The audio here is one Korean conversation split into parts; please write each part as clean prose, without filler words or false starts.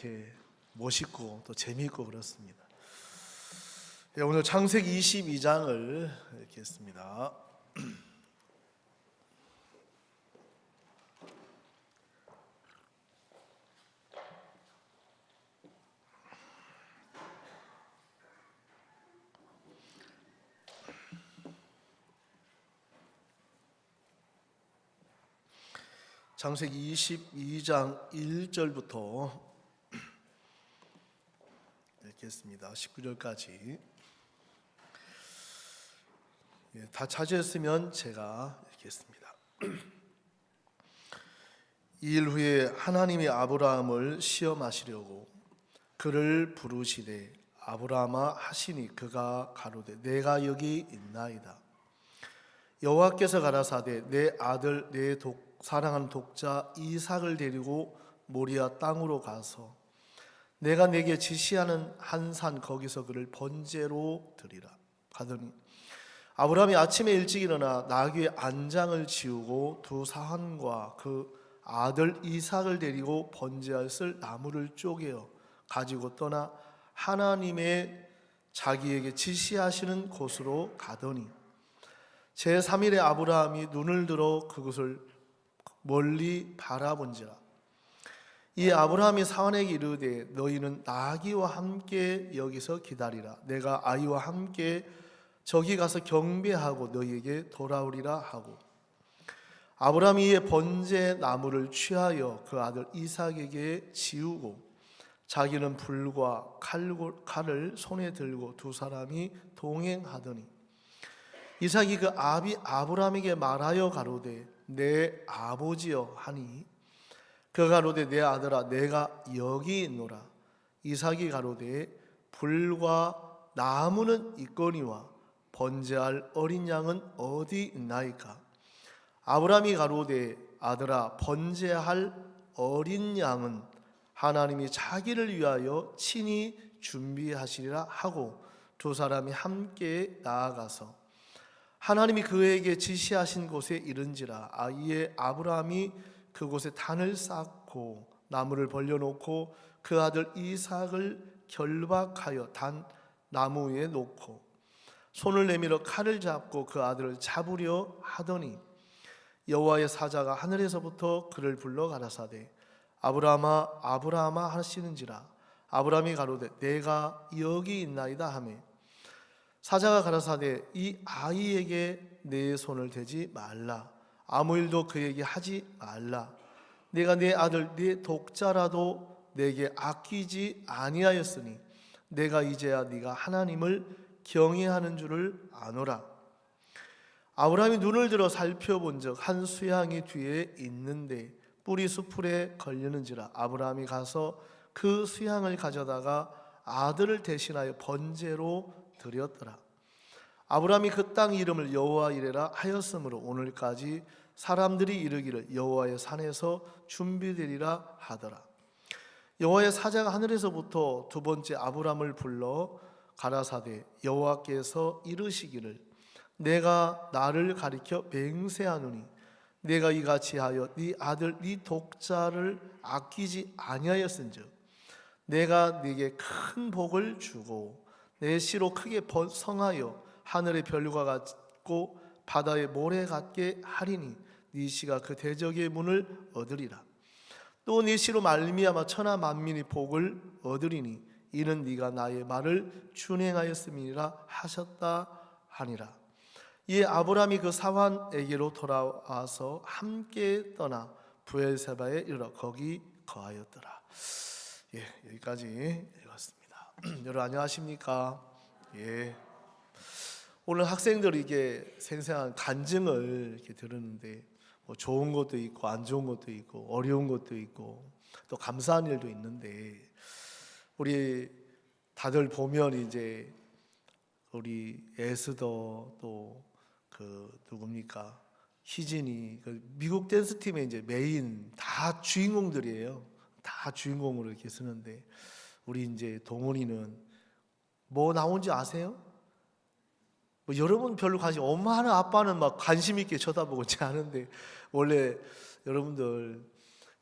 이렇게 멋있고 또 재미있고 그렇습니다. 오늘 창세기 22장을 읽겠습니다. 창세기 22장 1절부터 읽겠습니다. 19절까지. 다 찾으셨으면 제가 읽겠습니다. 이 일 후에 하나님이 아브라함을 시험하시려고 그를 부르시되 아브라함아 하시니 그가 가로되 내가 여기 있나이다. 여호와께서 가라사대 내 아들 내 사랑하는 독자 이삭을 데리고 모리아 땅으로 가서 내가 내게 지시하는 한 산 거기서 그를 번제로 드리라 하더니 아브라함이 아침에 일찍 일어나 나귀의 안장을 지우고 두 사환과 그 아들 이삭을 데리고 번제할 쓸 나무를 쪼개어 가지고 떠나 하나님의 자기에게 지시하시는 곳으로 가더니 제3일에 아브라함이 눈을 들어 그곳을 멀리 바라본지라. 이 아브라함이 사환에게 이르되 너희는 나귀와 함께 여기서 기다리라. 내가 아이와 함께 저기 가서 경배하고 너희에게 돌아오리라 하고 아브라함이 이에 번제 나무를 취하여 그 아들 이삭에게 지우고 자기는 불과 칼을 손에 들고 두 사람이 동행하더니 이삭이 그 아비 아브라함에게 말하여 가로되 내 아버지여 하니 그가 가로되 내 아들아 내가 여기 있노라. 이삭이 가로되 불과 나무는 있거니와 번제할 어린 양은 어디 있나이까. 아브라함이 가로되 아들아 번제할 어린 양은 하나님이 자기를 위하여 친히 준비하시리라 하고 두 사람이 함께 나아가서 하나님이 그에게 지시하신 곳에 이른지라. 이에 아브라함이 그곳에 단을 쌓고 나무를 벌려놓고 그 아들 이삭을 결박하여 단 나무 위에 놓고 손을 내밀어 칼을 잡고 그 아들을 잡으려 하더니 여호와의 사자가 하늘에서부터 그를 불러 가라사대 아브라함아 아브라함아 하시는지라. 아브라함이 가로되 내가 여기 있나이다 하매 사자가 가라사대 이 아이에게 내 손을 대지 말라. 아무 일도 그에게 하지 말라. 내가 내 아들 네 독자라도 내게 아끼지 아니하였으니 내가 이제야 네가 하나님을 경외하는 줄을 아노라. 아브라함이 눈을 들어 살펴본즉 한 수양이 뒤에 있는데 뿔이 수풀에 걸리는지라. 아브라함이 가서 그 수양을 가져다가 아들을 대신하여 번제로 드렸더라. 아브라함이 그 땅 이름을 여호와 이레라 하였으므로 오늘까지 사람들이 이르기를 여호와의 산에서 준비되리라 하더라. 여호와의 사자가 하늘에서부터 두 번째 아브라함을 불러 가라사대 여호와께서 이르시기를 내가 나를 가리켜 맹세하노니 내가 이같이 하여 네 아들 네 독자를 아끼지 아니하였은즉 내가 네게 큰 복을 주고 내 씨로 크게 성하여 하늘의 별과 같고 바다의 모래 같게 하리니 네 씨가 그 대적의 문을 얻으리라. 또 네 씨로 말미암아 천하 만민이 복을 얻으리니 이는 네가 나의 말을 준행하였음이니라 하셨다 하니라. 이에 아브라함이 그 사환에게로 돌아와서 함께 떠나 브엘세바에 이르러 거기 거하였더라. 여기까지 읽었습니다. 여러분 안녕하십니까? 오늘 학생들이 이게 생생한 간증을 이렇게 들었는데 뭐 좋은 것도 있고 안 좋은 것도 있고 어려운 것도 있고 또 감사한 일도 있는데 우리 다들 보면 이제 우리 에스더 또 그 누굽니까 희진이 그 미국 댄스 팀의 이제 메인 다 주인공들이에요. 다 주인공으로 이렇게 쓰는데 우리 이제 동훈이는 뭐 나온지 아세요? 뭐 여러분 별로 관심, 엄마는 아빠는 막 관심 있게 쳐다보고 있지 않은데 원래 여러분들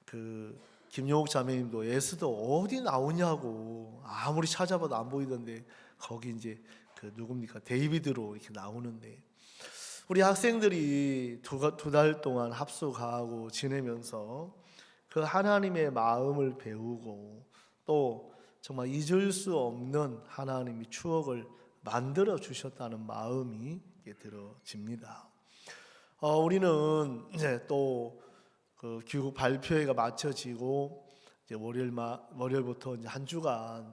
그 김용옥 자매님도 에스더 어디 나오냐고 아무리 찾아봐도 안 보이던데 거기 이제 그 누굽니까 데이비드로 이렇게 나오는데 우리 학생들이 두 달 동안 합숙하고 지내면서 그 하나님의 마음을 배우고 또 정말 잊을 수 없는 하나님의 추억을 만들어 주셨다는 마음이 들어집니다. 우리는 이제 또 그 귀국 발표회가 마쳐지고 이제 월요일부터 이제 한 주간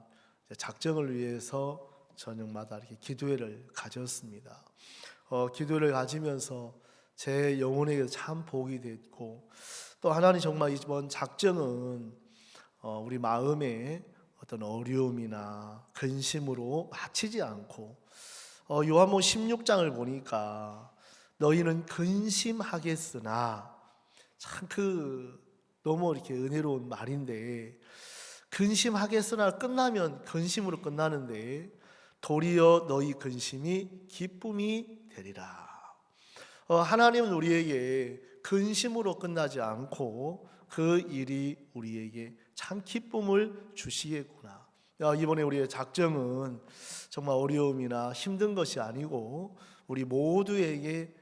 작정을 위해서 저녁마다 이렇게 기도회를 가졌습니다. 기도를 가지면서 제 영혼에게 참 복이 됐고 또 하나님 정말 이번 작정은 우리 마음에 어떤 어려움이나 근심으로 마치지 않고 요한복음 16장을 보니까 너희는 근심하겠으나 참 너무 이렇게 은혜로운 말인데 근심하겠으나 끝나면 근심으로 끝나는데 도리어 너희 근심이 기쁨이 되리라. 하나님은 우리에게 근심으로 끝나지 않고 그 일이 우리에게 참 기쁨을 주시겠구나. 이번에 우리의 작정은 정말 어려움이나 힘든 것이 아니고 우리 모두에게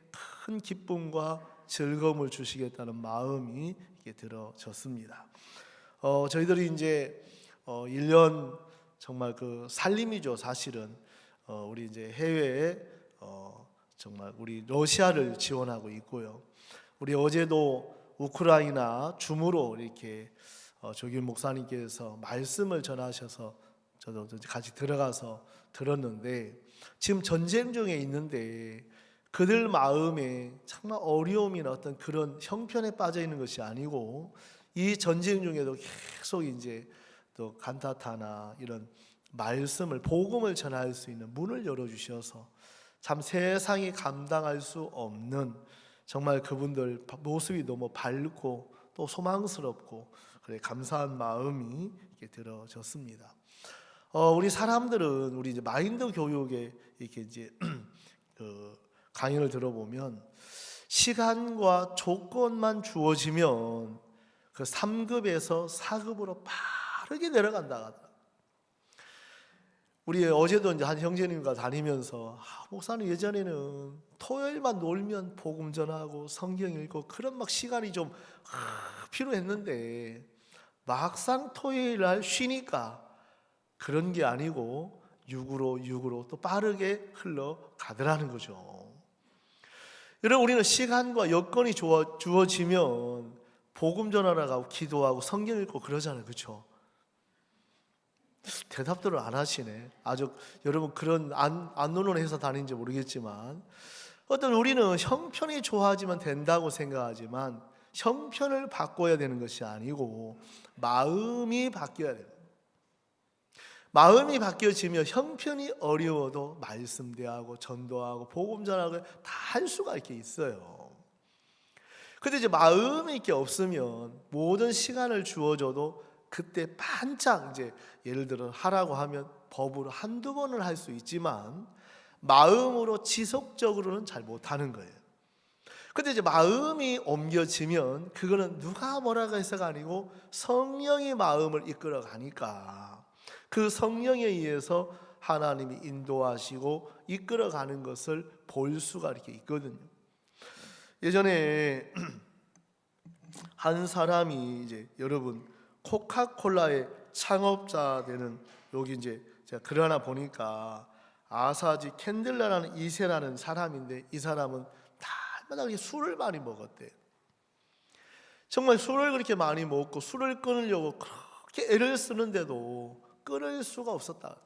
큰 기쁨과 즐거움을 주시겠다는 마음이 들어졌습니다. 저희들이 이제 1년 정말 그 살림이죠. 사실은 우리 이제 해외에 정말 우리 러시아를 지원하고 있고요. 우리 어제도 우크라이나 줌으로 이렇게 조규 목사님께서 말씀을 전하셔서 저도 같이 들어가서 들었는데 지금 전쟁 중에 있는데 그들 마음에 정말 어려움이나 어떤 그런 형편에 빠져 있는 것이 아니고 이 전쟁 중에도 계속 이제 또 간타타나 이런 말씀을 복음을 전할 수 있는 문을 열어 주셔서 참 세상이 감당할 수 없는 정말 그분들 모습이 너무 밝고 또 소망스럽고 그래 감사한 마음이 이렇게 들어졌습니다. 우리 사람들은 우리 이제 마인드 교육에 이렇게 이제 그 강의를 들어보면 시간과 조건만 주어지면 그 3급에서 4급으로 빠르게 내려간다. 우리 어제도 이제 한 형제님과 다니면서 목사님 예전에는 토요일만 놀면 복음 전하고 성경 읽고 그런 막 시간이 좀 필요했는데 막상 토요일 날 쉬니까 그런 게 아니고 육으로 또 빠르게 흘러가더라는 거죠. 여러분 우리는 시간과 여건이 주어지면 복음 전하러 기도하고 성경 읽고 그러잖아요. 그렇죠? 대답들을 안 하시네. 아주 여러분 그런 안론을 해서 다니는지 모르겠지만 어떤 우리는 형편이 좋아지면 된다고 생각하지만 형편을 바꿔야 되는 것이 아니고 마음이 바뀌어야 돼요. 마음이 바뀌어지면 형편이 어려워도 말씀 대하고 전도하고 복음 전하고 다 할 수가 이렇게 있어요. 근데 이제 마음이 이렇게 없으면 모든 시간을 주어줘도 그때 반짝 이제 예를 들어 하라고 하면 법으로 한두 번을 할 수 있지만 마음으로 지속적으로는 잘 못하는 거예요. 근데 이제 마음이 옮겨지면 그거는 누가 뭐라고 해서가 아니고 성령이 마음을 이끌어 가니까 그 성령에 의해서 하나님이 인도하시고 이끌어가는 것을 볼 수가 이렇게 있거든요. 예전에 한 사람이 이제 여러분 코카콜라의 창업자 되는 여기 이제 제가 글 하나 보니까 아사지 캔들라라는 2세라는 사람인데 이 사람은 날마다 술을 많이 먹었대요. 정말 술을 그렇게 많이 먹고 술을 끊으려고 그렇게 애를 쓰는데도 끊을 수가 없었다.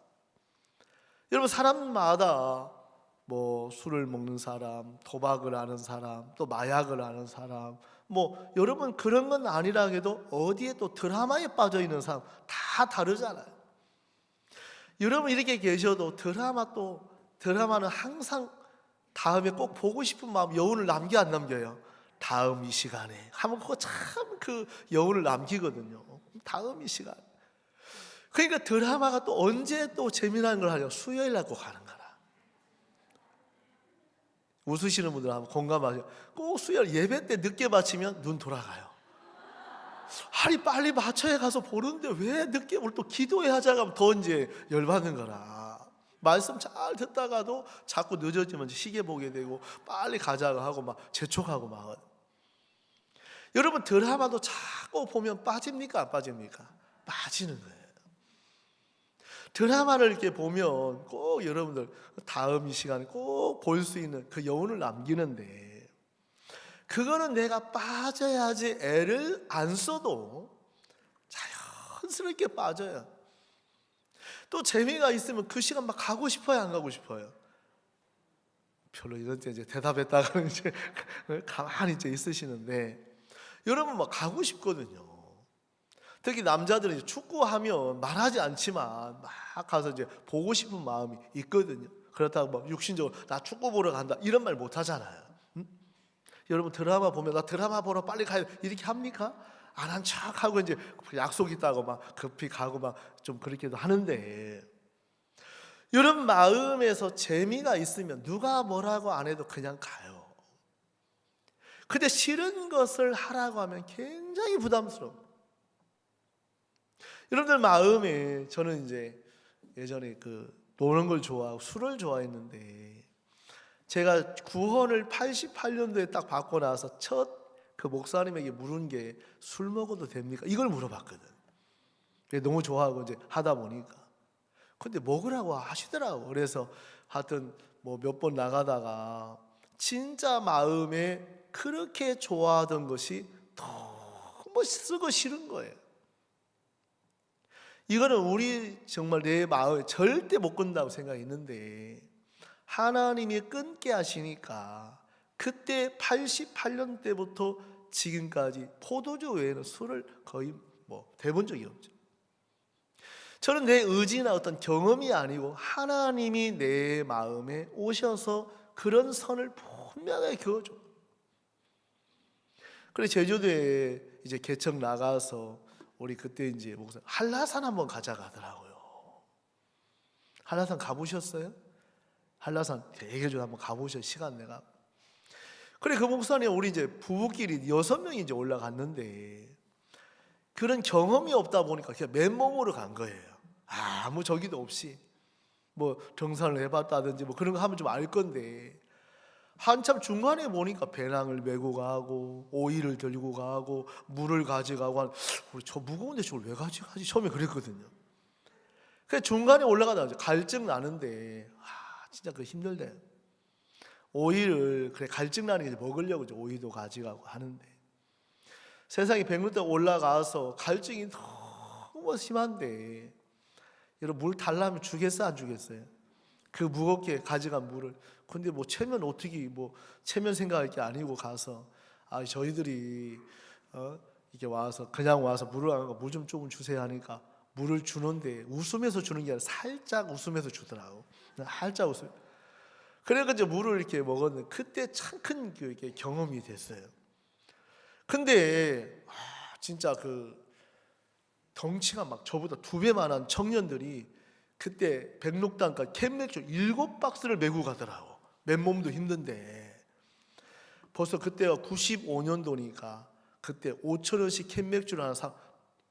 여러분 사람마다 뭐 술을 먹는 사람, 도박을 하는 사람, 또 마약을 하는 사람, 뭐 여러분 그런 건 아니라 해도 어디에 또 드라마에 빠져 있는 사람 다 다르잖아요. 여러분 이렇게 계셔도 드라마는 항상 다음에 꼭 보고 싶은 마음 여운을 남겨 안 남겨요? 다음 이 시간에 하면 그거 참 그 여운을 남기거든요. 다음 이 시간. 그러니까 드라마가 또 언제 또 재미난 걸 하냐? 수요일 날 꼭 하는 거라. 웃으시는 분들 한번 공감하세요. 꼭 수요일 예배 때 늦게 마치면 눈 돌아가요. 아니 빨리 맞춰야 가서 보는데 왜 늦게 오늘 또 기도해 하자가 하면 더 이제 열받는 거라. 말씀 잘 듣다가도 자꾸 늦어지면 시계 보게 되고 빨리 가자고 하고 막 재촉하고 막. 여러분 드라마도 자꾸 보면 빠집니까 안 빠집니까? 빠지는 거예요. 드라마를 이렇게 보면 꼭 여러분들 다음 이 시간에 꼭 볼 수 있는 그 여운을 남기는데, 그거는 내가 빠져야지 애를 안 써도 자연스럽게 빠져요. 또 재미가 있으면 그 시간 막 가고 싶어요 안 가고 싶어요? 별로 이런 때 이제 대답했다가 이제 가만히 이제 있으시는데, 여러분 막 가고 싶거든요. 특히 남자들은 이제 축구하면 말하지 않지만 막 가서 이제 보고 싶은 마음이 있거든요. 그렇다고 뭐 육신적으로 나 축구 보러 간다 이런 말 못 하잖아요. 응? 여러분 드라마 보면 나 드라마 보러 빨리 가야 돼 이렇게 합니까? 안 한 척하고 이제 약속 있다고 막 급히 가고 막 좀 그렇게도 하는데, 이런 마음에서 재미가 있으면 누가 뭐라고 안 해도 그냥 가요. 근데 싫은 것을 하라고 하면 굉장히 부담스러워. 여러분들 마음에, 저는 이제 예전에 그 노는 걸 좋아하고 술을 좋아했는데, 제가 구원을 88년도에 딱 받고 나서 첫 그 목사님에게 물은 게 술 먹어도 됩니까? 이걸 물어봤거든. 너무 좋아하고 이제 하다 보니까. 근데 먹으라고 하시더라고. 그래서 하여튼 뭐 몇 번 나가다가 진짜 마음에 그렇게 좋아하던 것이 너무 쓰고 싫은 거예요. 이거는 우리 정말 내 마음에 절대 못 끊는다고 생각했는데, 하나님이 끊게 하시니까 그때 88년 때부터 지금까지 포도주 외에는 술을 거의 뭐 대본 적이 없죠. 저는 내 의지나 어떤 경험이 아니고 하나님이 내 마음에 오셔서 그런 선을 분명하게 그어줘. 그래 제주도에 이제 개척 나가서 우리 그때 이제 목사 한라산 한번 가자고 하더라고요. 한라산 가보셨어요? 한라산 되게 좀 한번 가보셔 시간 내가. 그래 그 목사님 우리 이제 부부끼리 6명이 이제 올라갔는데, 그런 경험이 없다 보니까 그냥 맨몸으로 간 거예요. 아무 저기도 없이 뭐 등산을 해봤다든지 뭐 그런 거 하면 좀 알 건데, 한참 중간에 보니까 배낭을 메고 가고 오이를 들고 가고 물을 가져가고 우리 저 무거운데 저걸 왜 가져가지? 처음에 그랬거든요. 그래서 중간에 올라가다 갈증 나는데 진짜 그 힘들대. 오이를 그래 갈증 나는 게 먹으려고 이제 오이도 가져가고 하는데, 세상에 100m 올라가서 갈증이 너무 심한데, 여러분 물 달라면 주겠어요 안 주겠어요? 그 무겁게 가져간 물을. 근데 뭐 체면 어떻게 뭐 체면 생각할 게 아니고 가서 저희들이 이렇게 와서 그냥 와서 물을 안 가고 물 좀 조금 주세요 하니까 물을 주는데 웃으면서 주는 게 아니라 살짝 웃으면서 주더라고. 살짝 웃으. 그래서 이제 물을 이렇게 먹었는데 그때 참 큰 경험이 됐어요. 근데 진짜 그 덩치가 막 저보다 2배만한 청년들이 그때 백록당까 캔맥주 7박스를 메고 가더라고. 맨몸도 힘든데. 벌써 그때가 95년도니까 그때 5,000원씩 캔맥주를 하나 사,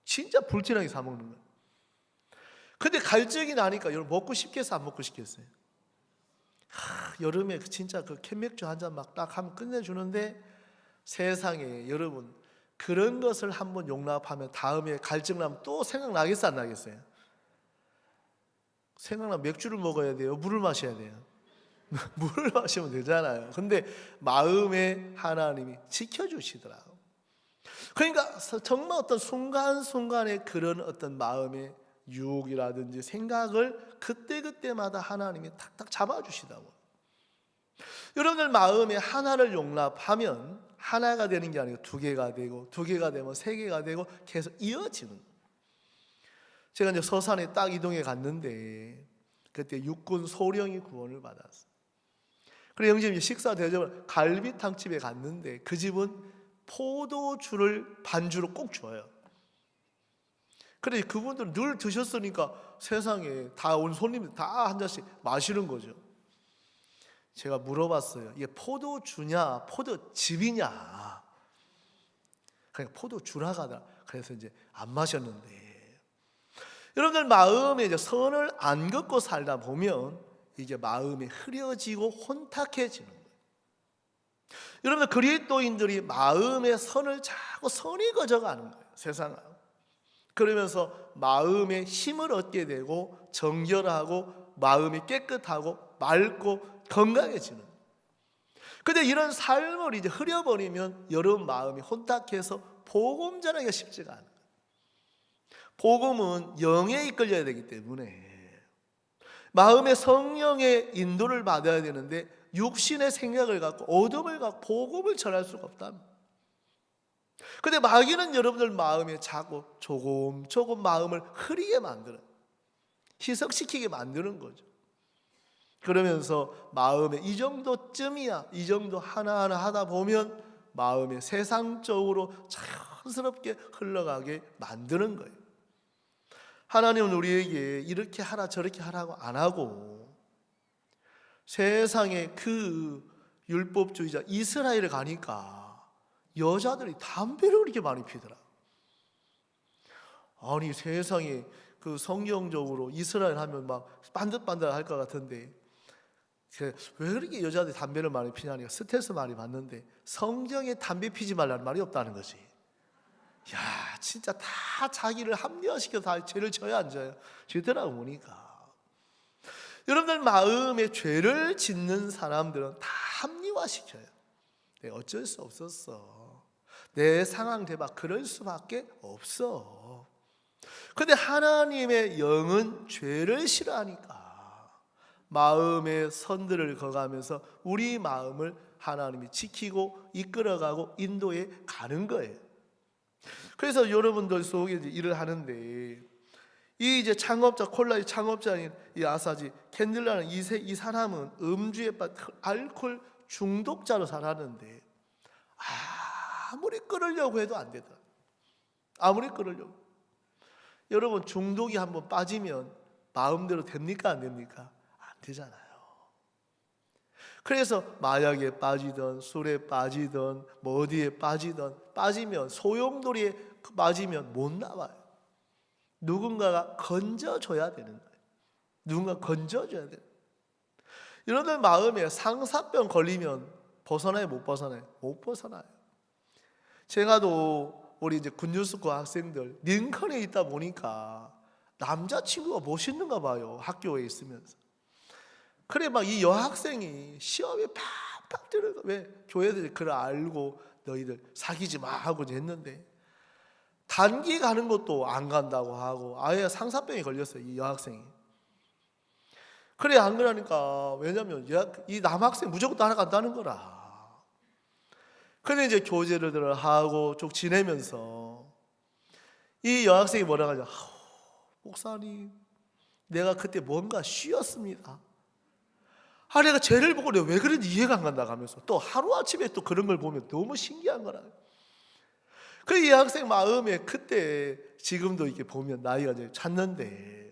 진짜 불티나게 사 먹는 거예요. 근데 갈증이 나니까 여러분 먹고 싶겠어 안 먹고 싶겠어요? 여름에 진짜 그 캔맥주 한 잔 막 딱 하면 끝내주는데, 세상에 여러분 그런 것을 한번 용납하면 다음에 갈증 나면 또 생각나겠어 안 나겠어요? 생각나면 맥주를 먹어야 돼요? 물을 마셔야 돼요? 물을 마시면 되잖아요. 근데 마음에 하나님이 지켜주시더라고. 그러니까 정말 어떤 순간순간의 그런 어떤 마음의 유혹이라든지 생각을 그때그때마다 하나님이 탁탁 잡아주시다고. 여러분들 마음에 하나를 용납하면 하나가 되는 게 아니고 2개가 되고 2개가 되면 3개가 되고 계속 이어지는 거예요. 제가 이제 서산에 딱 이동해 갔는데 그때 육군 소령이 구원을 받았어요. 그래 형제님 식사 대접을 갈비탕집에 갔는데 그 집은 포도주를 반주로 꼭 줘요. 그래 그분들은 늘 드셨으니까 세상에 다 온 손님들 다 한 잔씩 마시는 거죠. 제가 물어봤어요. 이게 포도주냐 포도즙이냐. 그러니까 포도주라고 하더라. 그래서 이제 안 마셨는데, 여러분들 마음에 이제 선을 안 긋고 살다 보면 이제 마음이 흐려지고 혼탁해지는 거예요. 여러분들 그리스도인들이 마음의 선을 자꾸 선이 거져가는 거예요. 세상은. 그러면서 마음에 힘을 얻게 되고 정결하고 마음이 깨끗하고 맑고 건강해지는 거예요. 근데 이런 삶을 이제 흐려버리면 여러분 마음이 혼탁해서 복음 전하기가 쉽지가 않아요. 복음은 영에 이끌려야 되기 때문에 마음의 성령의 인도를 받아야 되는데 육신의 생각을 갖고 어둠을 갖고 복음을 전할 수가 없다. 근데 마귀는 여러분들 마음에 자꾸 조금 마음을 흐리게 만드는, 희석시키게 만드는 거죠. 그러면서 마음에 이 정도쯤이야, 이 정도 하나하나 하다 보면 마음이 세상적으로 자연스럽게 흘러가게 만드는 거예요. 하나님은 우리에게 이렇게 하라 저렇게 하라고 안 하고 세상에 그 율법주의자 이스라엘에 가니까 여자들이 담배를 그렇게 많이 피더라. 아니 세상에 그 성경적으로 이스라엘 하면 막 반듯반듯 할 것 같은데 왜 그렇게 여자들이 담배를 많이 피냐니까 스트레스 많이 받는데 성경에 담배 피지 말라는 말이 없다는 거지. 야 진짜 다 자기를 합리화시켜서 다 죄를 져야 안 져요? 지더라고 보니까. 여러분들 마음에 죄를 짓는 사람들은 다 합리화시켜요. 어쩔 수 없었어. 내 상황 대박 그럴 수밖에 없어. 근데 하나님의 영은 죄를 싫어하니까 마음의 선들을 거가면서 우리 마음을 하나님이 지키고 이끌어가고 인도해 가는 거예요. 그래서 여러분들 속에 이제 일을 하는데 이 이제 창업자 콜라의 창업자인 이 아사지 캔들라는 이 사람은 음주에 빠진 알코올 중독자로 살았는데 아무리 끊으려고 해도 안 되더라. 아무리 끊으려고. 여러분 중독이 한번 빠지면 마음대로 됩니까 안 됩니까? 안 되잖아요. 그래서 마약에 빠지든 술에 빠지든 뭐 어디에 빠지든 빠지면 소용돌이에 빠지면 못 나와요. 누군가가 건져줘야 되는 거예요. 누군가 건져줘야 돼요. 여러분들 마음에 상사병 걸리면 벗어나요 못 벗어나요? 못 벗어나요. 제가 또 우리 이제 군유스쿨 학생들 링컨에 있다 보니까 남자친구가 멋있는가 봐요. 학교에 있으면서. 그래 막 이 여학생이 시험에 팍팍 들어가. 왜? 교회들이 그걸 알고 너희들 사귀지 마 하고 했는데 단기 가는 것도 안 간다고 하고 아예 상사병이 걸렸어요. 이 여학생이. 그래 안 그러니까 왜냐면 이 남학생 무조건 따라간다는 거라. 근데 이제 교제를 하고 쭉 지내면서 이 여학생이 뭐라고 하죠? 목사님 내가 그때 뭔가 쉬었습니다. 내가 쟤를 보고 내가 왜 그런지 이해가 안 간다 하면서 또 하루아침에 또 그런 걸 보면 너무 신기한 거라. 그 이 학생 마음에 그때 지금도 이렇게 보면 나이가 이제 찼는데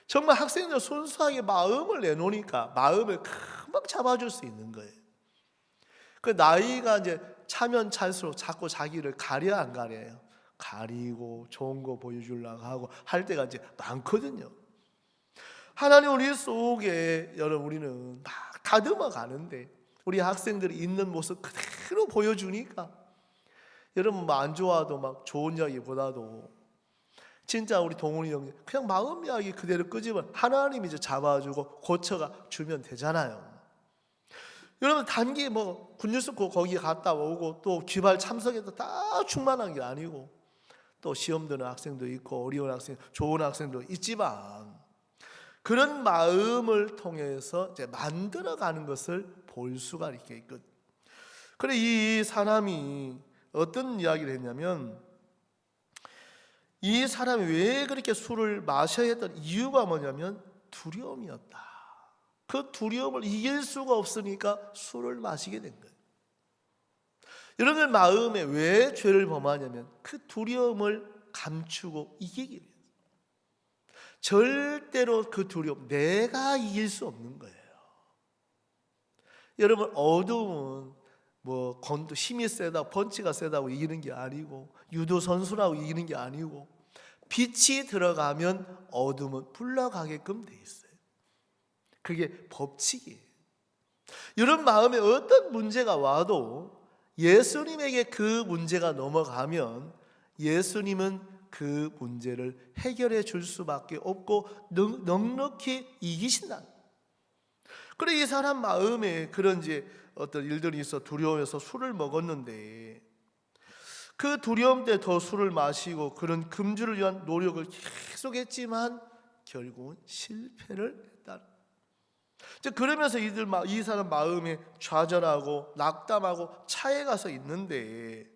정말 학생들 순수하게 마음을 내놓으니까 마음을 금방 잡아줄 수 있는 거예요. 그 나이가 이제 차면 찰수록 자꾸 자기를 가려 안 가려요. 가리고 좋은 거 보여주려고 하고 할 때가 이제 많거든요. 하나님 우리 속에 여러분 우리는 막 다듬어 가는데 우리 학생들이 있는 모습 그대로 보여주니까 여러분 뭐 안 좋아도 막 좋은 이야기보다도 진짜 우리 동훈이 형 그냥 마음 이야기 그대로 끄집어 하나님이 이제 잡아주고 고쳐가 주면 되잖아요. 여러분 단기 뭐 군유스쿨 거기 갔다 오고 또 기발 참석해도 다 충만한 게 아니고 또 시험 드는 학생도 있고 어려운 학생, 좋은 학생도 있지만 그런 마음을 통해서 이제 만들어가는 것을 볼 수가 이렇게 있거든요. 그래 이 사람이 어떤 이야기를 했냐면 이 사람이 왜 그렇게 술을 마셔야 했던 이유가 뭐냐면 두려움이었다. 그 두려움을 이길 수가 없으니까 술을 마시게 된 거예요. 여러분들 마음에 왜 죄를 범하냐면 그 두려움을 감추고 이기기 위해서. 절대로 그 두려움 내가 이길 수 없는 거예요. 여러분 어두움은 뭐 건도 힘이 세다, 펀치가 세다고 이기는 게 아니고, 유도 선수라고 이기는 게 아니고, 빛이 들어가면 어둠은 불러가게끔 돼 있어요. 그게 법칙이에요. 이런 마음에 어떤 문제가 와도 예수님에게 그 문제가 넘어가면 예수님은 그 문제를 해결해 줄 수밖에 없고 넉넉히 이기신다. 그래, 이 사람 마음에 그런 이제 어떤 일들이 있어 두려워해서 술을 먹었는데, 그 두려움 때 더 술을 마시고 그런 금주를 위한 노력을 계속했지만 결국은 실패를 했다. 그러면서 이 사람 마음에 좌절하고 낙담하고 차에 가서 있는데,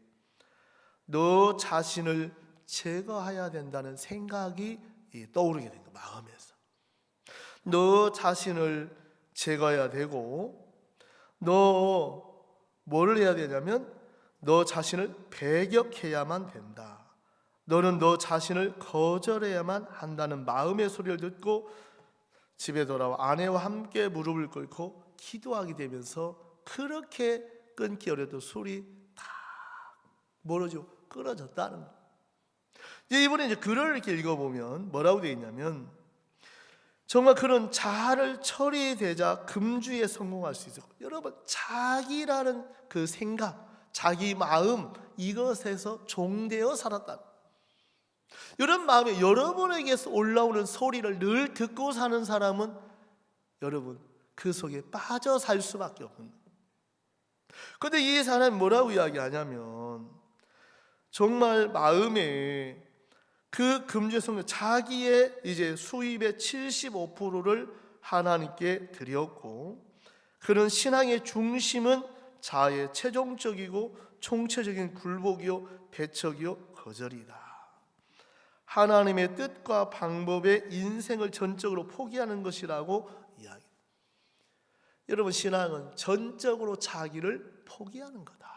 너 자신을 제거해야 된다는 생각이 떠오르게 된 거야. 마음에서 너 자신을 제거해야 되고, 너 뭐를 해야 되냐면 너 자신을 배격해야만 된다. 너는 너 자신을 거절해야만 한다는 마음의 소리를 듣고 집에 돌아와 아내와 함께 무릎을 꿇고 기도하게 되면서, 그렇게 끊기 어려도 술이 다 멀어지고 끊어졌다는 거예요. 이번에 이제 글을 이렇게 읽어보면 뭐라고 되어 있냐면, 정말 그런 자아를 처리되자 금주에 성공할 수 있어요. 여러분, 자기라는 그 생각, 자기 마음, 이것에서 종되어 살았다. 이런 마음에 여러분에게서 올라오는 소리를 늘 듣고 사는 사람은 여러분 그 속에 빠져 살 수밖에 없는 거예요. 그런데 이 사람이 뭐라고 이야기하냐면, 정말 마음에 그 금주의 성령, 자기의 이제 수입의 75%를 하나님께 드렸고, 그런 신앙의 중심은 자아의 최종적이고 총체적인 굴복이요 배척이요 거절이다. 하나님의 뜻과 방법에 인생을 전적으로 포기하는 것이라고 이야기. 여러분, 신앙은 전적으로 자기를 포기하는 거다.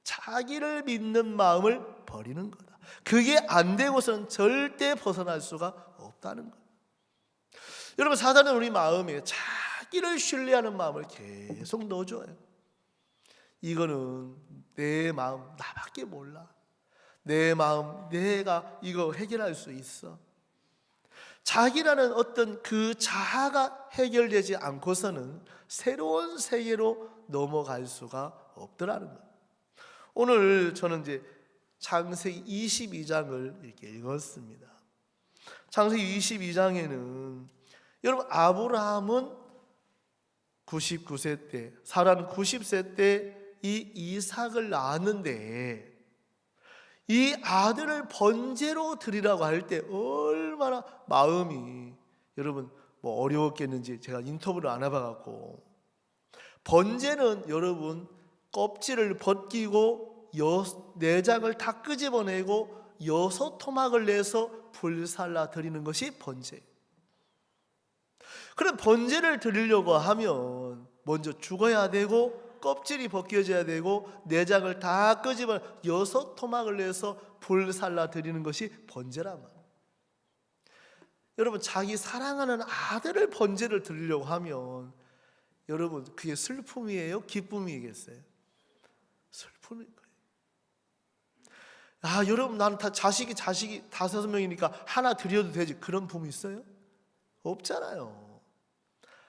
자기를 믿는 마음을 버리는 거다. 그게 안 되고서는 절대 벗어날 수가 없다는 거예요. 여러분, 사단은 우리 마음에 자기를 신뢰하는 마음을 계속 넣어줘요. 이거는 내 마음 나밖에 몰라. 내 마음 내가 이거 해결할 수 있어. 자기라는 어떤 그 자아가 해결되지 않고서는 새로운 세계로 넘어갈 수가 없더라는 거예요. 오늘 저는 이제 창세기 22장을 이렇게 읽었습니다. 창세기 22장에는 여러분, 아브라함은 99세 때, 사라는 90세 때 이 이삭을 낳았는데, 이 아들을 번제로 드리라고 할 때 얼마나 마음이 여러분 뭐 어려웠겠는지 제가 인터뷰를 안 해봐갖고, 번제는 여러분 껍질을 벗기고 내장을 다 끄집어내고 6토막을 내서 불살라 드리는 것이 번제. 그럼 번제를 드리려고 하면 먼저 죽어야 되고 껍질이 벗겨져야 되고 내장을 다 끄집어 6토막을 내서 불살라 드리는 것이 번제란 말이에요. 여러분, 자기 사랑하는 아들을 번제를 드리려고 하면 여러분 그게 슬픔이에요? 기쁨이겠어요? 슬픔일 거예요. 여러분, 나는 다 자식이 5명이니까 하나 드려도 되지, 그런 부모 있어요? 없잖아요.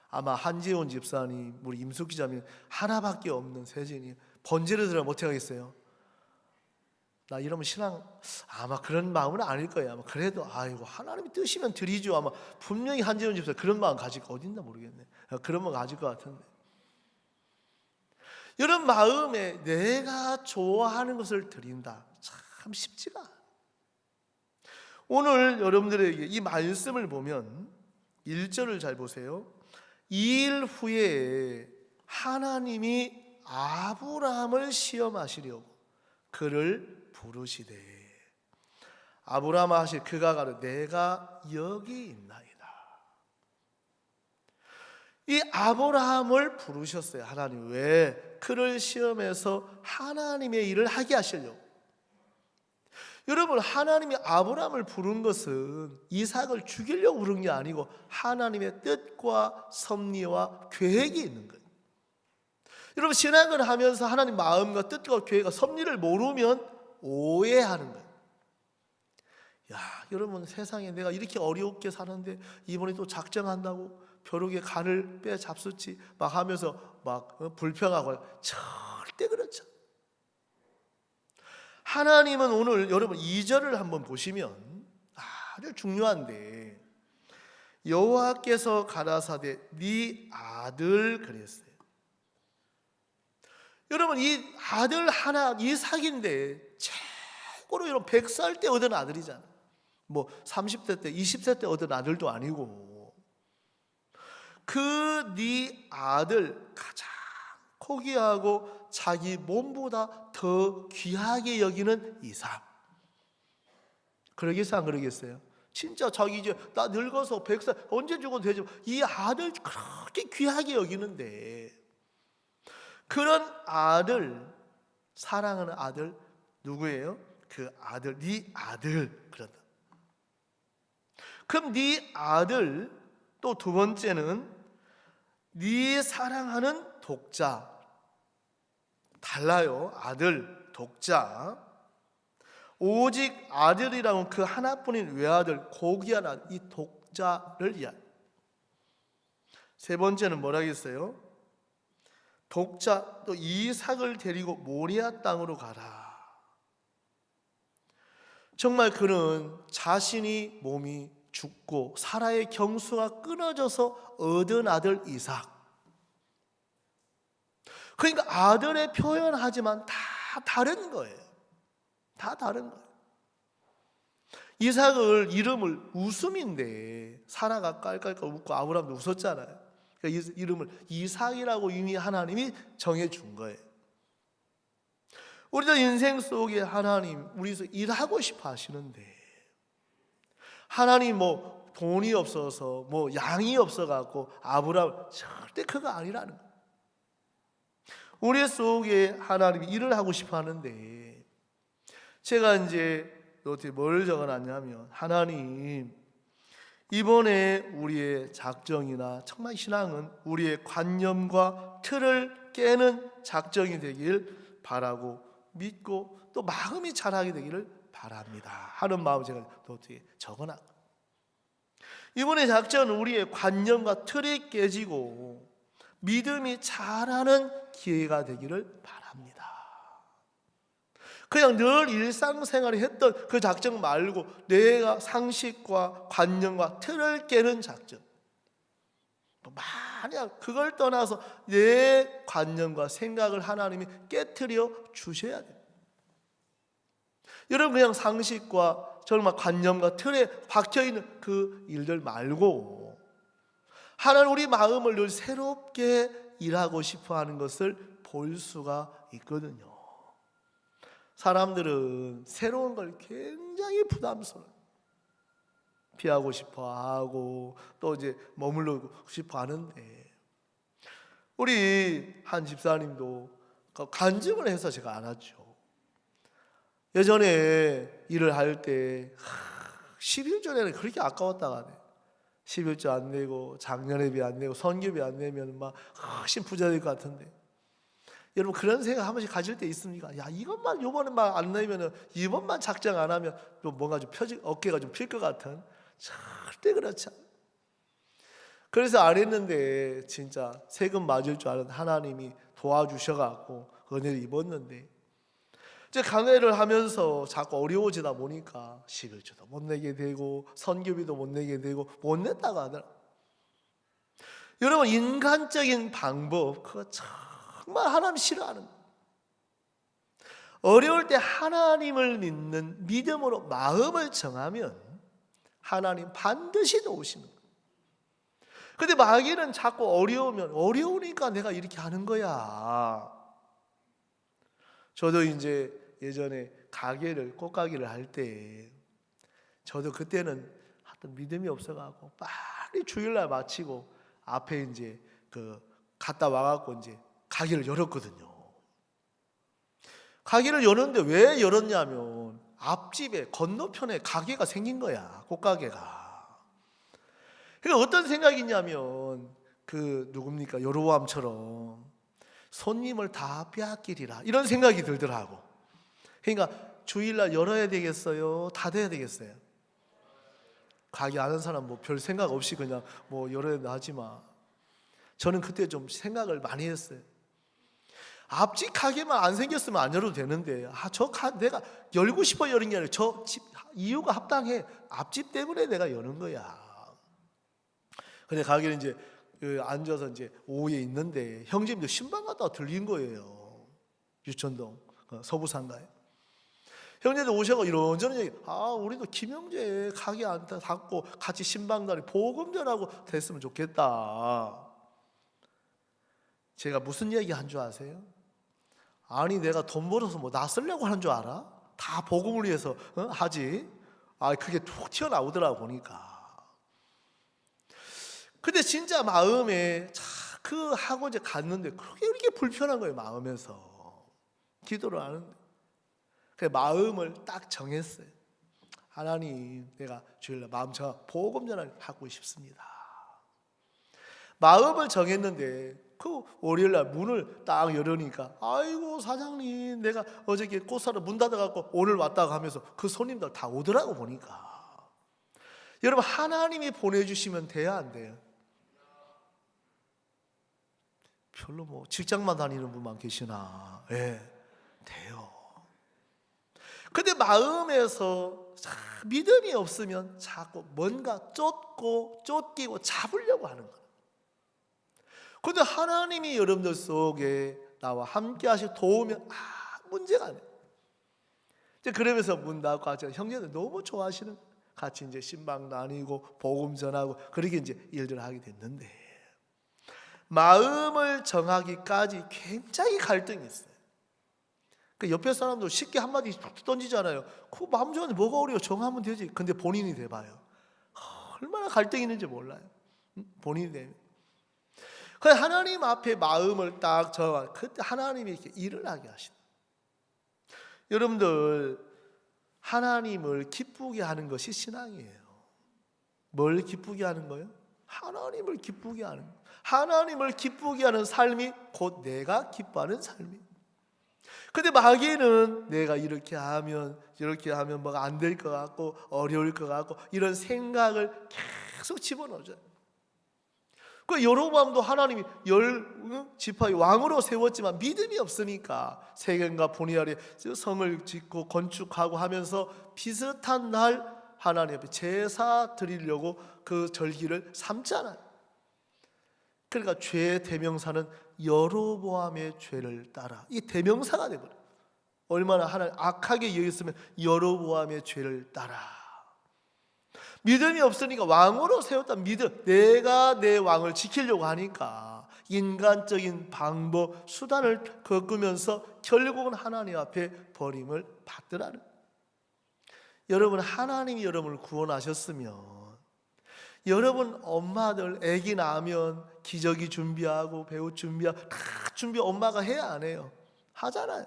아마 한지원 집사님, 우리 임숙 기자님 하나밖에 없는 세진이 번제를 드리면 어떻게 하겠어요? 나 이러면 신앙 아마 그런 마음은 아닐 거예요. 아마 그래도 아이고 하나님이 뜻이면 드리죠. 아마 분명히 한지원 집사 그런 마음 가질 거 어딨나 모르겠네. 그런 마음 가질 것 같은데, 이런 마음에 내가 좋아하는 것을 드린다, 참 쉽지가 않아요. 오늘 여러분들에게 이 말씀을 보면 1절을 잘 보세요. 2일 후에 하나님이 아브라함을 시험하시려고 그를 부르시되, 아브라함아 하실 그가 가로 내가 여기 있나이다. 이 아브라함을 부르셨어요. 하나님 왜? 그를 시험해서 하나님의 일을 하게 하시려고. 여러분, 하나님이 아브라함을 부른 것은 이삭을 죽이려고 부른 게 아니고 하나님의 뜻과 섭리와 계획이 있는 거예요. 여러분, 신앙을 하면서 하나님 마음과 뜻과 계획과 섭리를 모르면 오해하는 거예요. 야, 여러분, 세상에 내가 이렇게 어렵게 사는데 이번에 또 작정한다고 벼룩의 간을 빼잡수지 막 하면서 막 불평하고, 절대 그렇죠. 하나님은 오늘 여러분 2절을 한번 보시면 아주 중요한데, 여호와께서 가라사대 네 아들 그랬어요. 여러분, 이 아들 하나 이삭인데 최고로 여러분 100살 때 얻은 아들이잖아. 뭐 30대 때 20세 때 얻은 아들도 아니고, 그 네 아들 가장 고귀하고 자기 몸보다 더 귀하게 여기는 이삭. 그러겠어요, 안 그러겠어요? 진짜 자기 이제 나 늙어서 100살 언제 죽어도 되지만 이 아들 그렇게 귀하게 여기는데, 그런 아들, 사랑하는 아들 누구예요? 그 아들, 네 아들 그런다. 그럼 네 아들, 또 두 번째는 네 사랑하는 독자. 달라요. 아들, 독자. 오직 아들이라면 그 하나뿐인 외아들, 고귀한 아들, 이 독자를 이야기. 세 번째는 뭐라 했어요? 독자, 또 이삭을 데리고 모리아 땅으로 가라. 정말 그는 자신이 몸이 죽고 사라의 경수가 끊어져서 얻은 아들 이삭. 그러니까 아들의 표현하지만 다 다른 거예요. 다 다른 거예요. 이삭을 이름을 웃음인데, 사라가 깔깔깔 웃고 아브라함도 웃었잖아요. 그러니까 이름을 이삭이라고 이미 하나님이 정해준 거예요. 우리도 인생 속에 하나님 우리에서 일하고 싶어 하시는데, 하나님 뭐 돈이 없어서 뭐 양이 없어갖고 아브라함, 절대 그거 아니라는 거예요. 우리 속에 하나님이 일을 하고 싶어 하는데, 제가 이제 어떻게 뭘 적어놨냐면, 하나님 이번에 우리의 작정이나 정말 신앙은 우리의 관념과 틀을 깨는 작정이 되길 바라고 믿고 또 마음이 자라게 되기를 바랍니다 하는 마음 제가 어떻게 적어놨. 이번에 작정은 우리의 관념과 틀이 깨지고 믿음이 자라는 기회가 되기를 바랍니다. 그냥 늘 일상생활에 했던 그 작정 말고 내가 상식과 관념과 틀을 깨는 작정, 만약 그걸 떠나서 내 관념과 생각을 하나님이 깨트려 주셔야 돼요. 여러분, 그냥 상식과 정말 관념과 틀에 박혀있는 그 일들 말고 하나님 우리 마음을 늘 새롭게 일하고 싶어하는 것을 볼 수가 있거든요. 사람들은 새로운 걸 굉장히 부담스러워요. 피하고 싶어하고 또 이제 머물러 싶어하는데, 우리 한 집사님도 간증을 해서 제가 알았죠. 예전에 일을 할 때 11조에는 그렇게 아까웠다가 11조 안 내고 작년회비 안 내고 선교비 안 내면 막 훨씬 부자 될 것 같은데, 여러분 그런 생각 한 번씩 가질 때 있습니까? 야, 이것만 요번에만 안 내면은 이번만 작정 안 하면 또 뭔가 좀 어깨가 좀 필 것 같은, 절대 그렇지 않아요. 그래서 안 했는데 진짜 세금 맞을 줄 아는 하나님이 도와주셔갖고 은혜를 입었는데, 이제 강해를 하면서 자꾸 어려워지다 보니까 11조도 못 내게 되고 선교비도 못 내게 되고 못 냈다고 하더라고요. 여러분, 인간적인 방법 그거 정말 하나님 싫어하는 거예요. 어려울 때 하나님을 믿는 믿음으로 마음을 정하면 하나님 반드시 도우시는 거예요. 근데 마귀는 자꾸 어려우면 어려우니까 내가 이렇게 하는 거야. 저도 이제 예전에 꽃가게를 할 때, 저도 그때는 하여튼 믿음이 없어가지고 빨리 주일날 마치고 앞에 이제 갔다 와갖고 이제 가게를 열었거든요. 가게를 여는데 왜 열었냐면 앞집에 건너편에 가게가 생긴 거야, 꽃가게가. 그러니까 어떤 생각이 있냐면 누굽니까, 여로보암처럼 손님을 다 빼앗기리라, 이런 생각이 들더라고. 그러니까 주일날 열어야 되겠어요, 닫아야 되겠어요? 가게 아는 사람 뭐 별 생각 없이 그냥 뭐 열어야 하지만, 저는 그때 좀 생각을 많이 했어요. 앞집 가게만 안 생겼으면 안 열어도 되는데, 내가 열고 싶어 여는 게 아니라 저 집 이유가 합당해, 앞집 때문에 내가 여는 거야. 근데 가게는 이제 앉아서 이제 오후에 있는데 형제님들 신방 갔다가 들린 거예요. 유천동 서부상가에. 형제들 오셔서 이런저런 얘기, 우리도 김형제 가게 안 닫고 같이 신방다니 복음 전하고 됐으면 좋겠다. 제가 무슨 얘기 한 줄 아세요? 아니, 내가 돈 벌어서 뭐 나 쓰려고 하는 줄 알아? 다 복음을 위해서 하지. 그게 툭 튀어나오더라고 보니까. 근데 진짜 마음에 그 하고 이제 갔는데 그렇게 이렇게 불편한 거예요. 마음에서 기도를 하는데, 그 마음을 딱 정했어요. 하나님, 내가 주일날 마음 정하 복음 전환 하고 싶습니다. 마음을 정했는데 그 월요일날 문을 딱 열으니까, 아이고 사장님, 내가 어저께 꽃사러 문 닫아갖고 오늘 왔다고 하면서 그 손님들 다 오더라고 보니까. 여러분, 하나님이 보내주시면 돼야 안 돼요? 별로 뭐 직장만 다니는 분만 계시나? 돼요. 근데 마음에서 믿음이 없으면 자꾸 뭔가 쫓기고 잡으려고 하는 거예요. 근데 하나님이 여러분들 속에 나와 함께 하시고 도우면 문제가 아니에요. 이제 그러면서 문 닫고 같이 형제들 너무 좋아하시는 거예요. 같이 이제 신방 다니고 복음 전하고 그렇게 이제 일들을 하게 됐는데, 마음을 정하기까지 굉장히 갈등이 있어요. 그 옆에 사람도 쉽게 한마디 던지잖아요. 그 마음 정하는데 뭐가 어려워, 정하면 되지. 근데 본인이 돼봐요, 얼마나 갈등이 있는지 몰라요. 본인이 되면. 그래서 하나님 앞에 마음을 딱 정하, 그때 하나님이 이렇게 일을 하게 하신다. 여러분들, 하나님을 기쁘게 하는 것이 신앙이에요. 뭘 기쁘게 하는 거예요? 하나님을 기쁘게 하는 거예요. 하나님을 기쁘게 하는 삶이 곧 내가 기뻐하는 삶이에요. 근데 마귀는 내가 이렇게 하면 뭐가 안 될 것 같고 어려울 것 같고 이런 생각을 계속 집어넣어줘요. 그 여로보암도 하나님이 10지파의 왕으로 세웠지만 믿음이 없으니까 세겜과 보니 아래 성을 짓고 건축하고 하면서 비슷한 날 하나님 앞에 제사 드리려고 그 절기를 삼잖아요. 그러니까 죄의 대명사는 여로보암의 죄를 따라, 이 대명사가 되버려요. 얼마나 하나님 악하게 여겼으면 여로보암의 죄를 따라. 믿음이 없으니까 왕으로 세웠던 믿음, 내가 내 왕을 지키려고 하니까 인간적인 방법, 수단을 겪으면서 결국은 하나님 앞에 버림을 받더라는 거예요. 여러분, 하나님이 여러분을 구원하셨으면, 여러분 엄마들 아기 낳으면 기저귀 준비하고 배옷 준비하고 다 준비 엄마가 해야 안 해요? 하잖아요.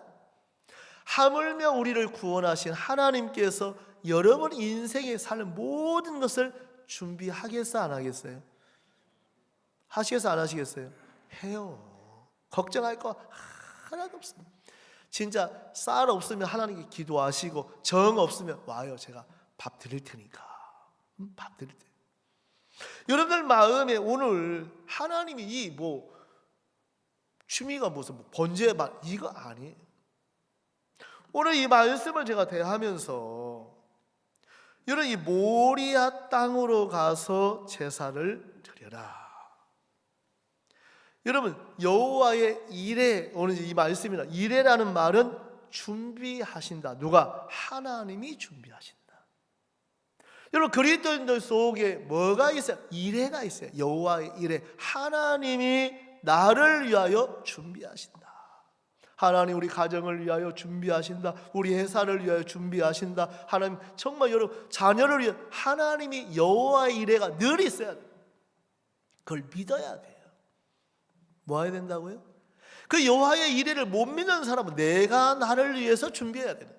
하물며 우리를 구원하신 하나님께서 여러분 인생에 살 모든 것을 준비하겠어, 안 하겠어요? 하시겠어, 안 하시겠어요? 해요. 걱정할 거 하나도 없습니다. 진짜 쌀 없으면 하나님께 기도하시고 정 없으면 와요, 제가 밥 드릴 테니까. 밥 드릴 테니까. 여러분들 마음에 오늘 하나님이 이 취미가 무슨 번제 이거 아니에요. 오늘 이 말씀을 제가 대하면서 여러분, 이 모리아 땅으로 가서 제사를 드려라. 여러분, 여호와의 이레, 오늘 이 말씀이나 이레라는 말은 준비하신다. 누가? 하나님이 준비하신다. 여러분, 그리스도인들 속에 뭐가 있어요? 이레가 있어요. 여호와의 이레, 하나님이 나를 위하여 준비하신다. 하나님 우리 가정을 위하여 준비하신다. 우리 회사를 위하여 준비하신다. 하나님 정말 여러분 자녀를 위해 하나님이 여호와의 이레가 늘 있어야 돼요. 그걸 믿어야 돼요. 뭐 해야 된다고요? 그 여호와의 이레를 못 믿는 사람은 내가 나를 위해서 준비해야 돼요.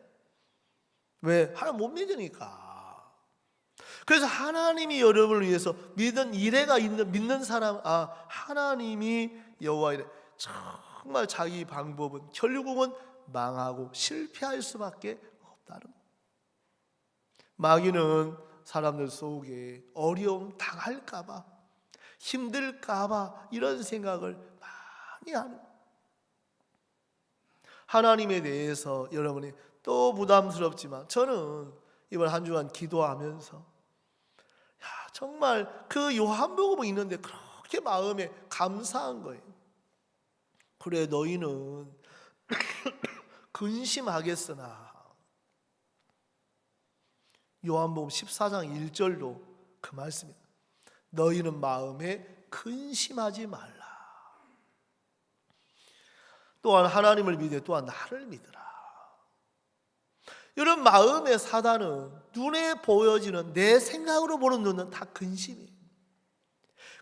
왜? 하나님 못 믿으니까. 그래서 하나님이 여러분을 위해서 믿는 이레가 있는 믿는 사람, 하나님이 여호와의 이레 정말 자기 방법은 결국은 망하고 실패할 수밖에 없다는 거예요. 마귀는 사람들 속에 어려움 당할까봐, 힘들까봐 이런 생각을 많이 하는 거예요. 하나님에 대해서 여러분이 또 부담스럽지만 저는 이번 한 주간 기도하면서 정말 그 요한복음을 읽는데 그렇게 마음에 감사한 거예요. 그래 너희는 근심하겠으나, 요한복음 14장 1절도 그 말씀입니다. 너희는 마음에 근심하지 말라. 또한 하나님을 믿으 또한 나를 믿으라. 이런 마음의 사단은 눈에 보여지는 내 생각으로 보는 눈은 다 근심이에요.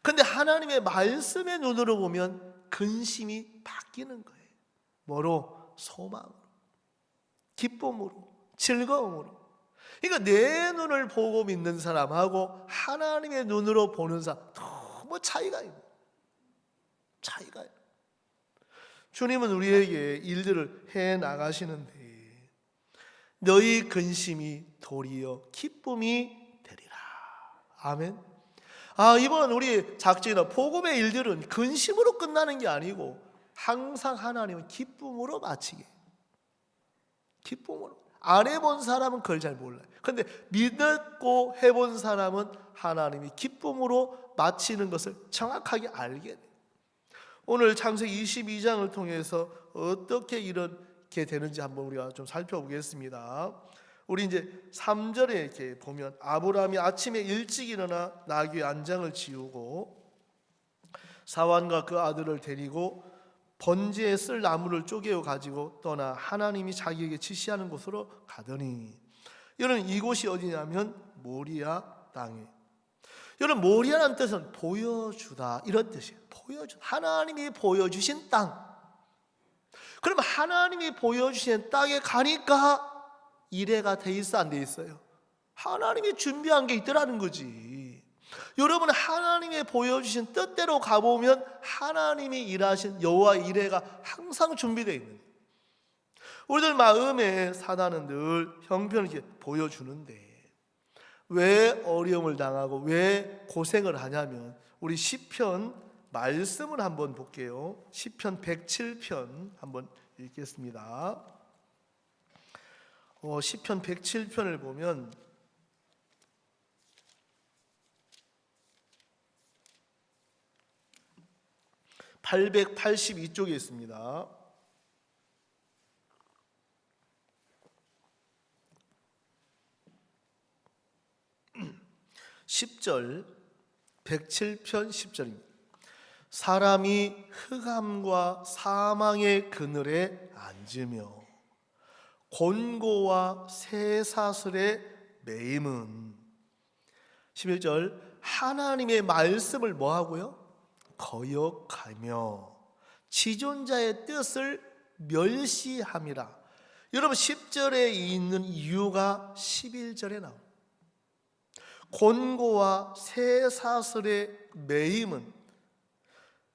그런데 하나님의 말씀의 눈으로 보면 근심이 바뀌는 거예요. 뭐로? 소망으로, 기쁨으로, 즐거움으로. 그러니까 내 눈을 보고 믿는 사람하고 하나님의 눈으로 보는 사람 너무 차이가 있는 거예요. 차이가 있는 거예요. 주님은 우리에게 일들을 해 나가시는데 너희 근심이 도리어 기쁨이 되리라. 아멘. 이번 우리 작전이나 복음의 일들은 근심으로 끝나는 게 아니고 항상 하나님은 기쁨으로 마치게. 기쁨으로. 안 해본 사람은 그걸 잘 몰라요. 그런데 믿고 해본 사람은 하나님이 기쁨으로 마치는 것을 정확하게 알게 돼요. 오늘 창세기 22장을 통해서 어떻게 이렇게 되는지 한번 우리가 좀 살펴보겠습니다. 우리 이제 3절에 이렇게 보면 아브라함이 아침에 일찍 일어나 나귀의 안장을 지우고 사환과 그 아들을 데리고 번제에 쓸 나무를 쪼개어 가지고 떠나 하나님이 자기에게 지시하는 곳으로 가더니, 여러분 이곳이 어디냐면 모리아 땅에. 여러분 모리아라는 뜻은 보여주다 이런 뜻이에요. 보여주. 하나님이 보여주신 땅. 그럼 하나님이 보여주신 땅에 가니까 이래가 돼 있어 안 돼 있어요? 하나님이 준비한 게 있더라는 거지. 여러분 하나님이 보여주신 뜻대로 가보면 하나님이 일하신 여호와의 이래가 항상 준비되어 있는 거예요. 우리들 마음에 사단은 늘 형편을 이렇게 보여주는데 왜 어려움을 당하고 왜 고생을 하냐면 우리 시편 말씀을 한번 볼게요. 시편 107편 한번 읽겠습니다. 시편 107편을 보면 882쪽에 있습니다. 10절, 107편 10절입니다. 사람이 흑암과 사망의 그늘에 앉으며 곤고와 쇠사슬에 매임은, 11절, 하나님의 말씀을 뭐하고요? 거역하며 지존자의 뜻을 멸시함이라. 여러분 10절에 있는 이유가 11절에 나옵니다. 곤고와 쇠사슬의 매임은,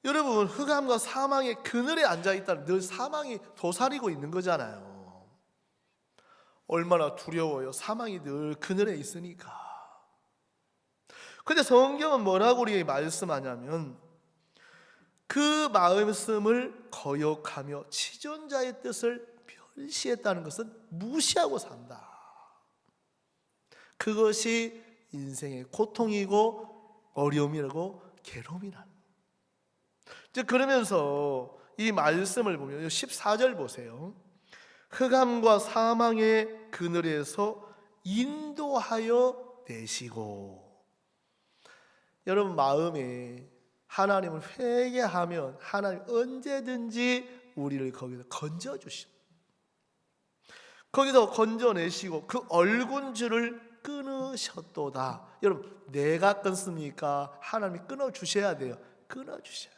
여러분 흑암과 사망의 그늘에 앉아있다는, 늘 사망이 도사리고 있는 거잖아요. 얼마나 두려워요. 사망이 늘 그늘에 있으니까. 근데 성경은 뭐라고 우리에게 말씀하냐면 그 말씀을 거역하며 지존자의 뜻을 멸시했다는 것은 무시하고 산다. 그것이 인생의 고통이고 어려움이라고 괴로움이라는. 그러면서 이 말씀을 보면 14절 보세요. 흑암과 사망의 그늘에서 인도하여 내시고. 여러분 마음에 하나님을 회개하면 하나님 언제든지 우리를 거기서 건져주십니다. 거기서 건져내시고 그 얼군 줄을 끊으셨도다. 여러분 내가 끊습니까? 하나님이 끊어주셔야 돼요. 끊어주셔야.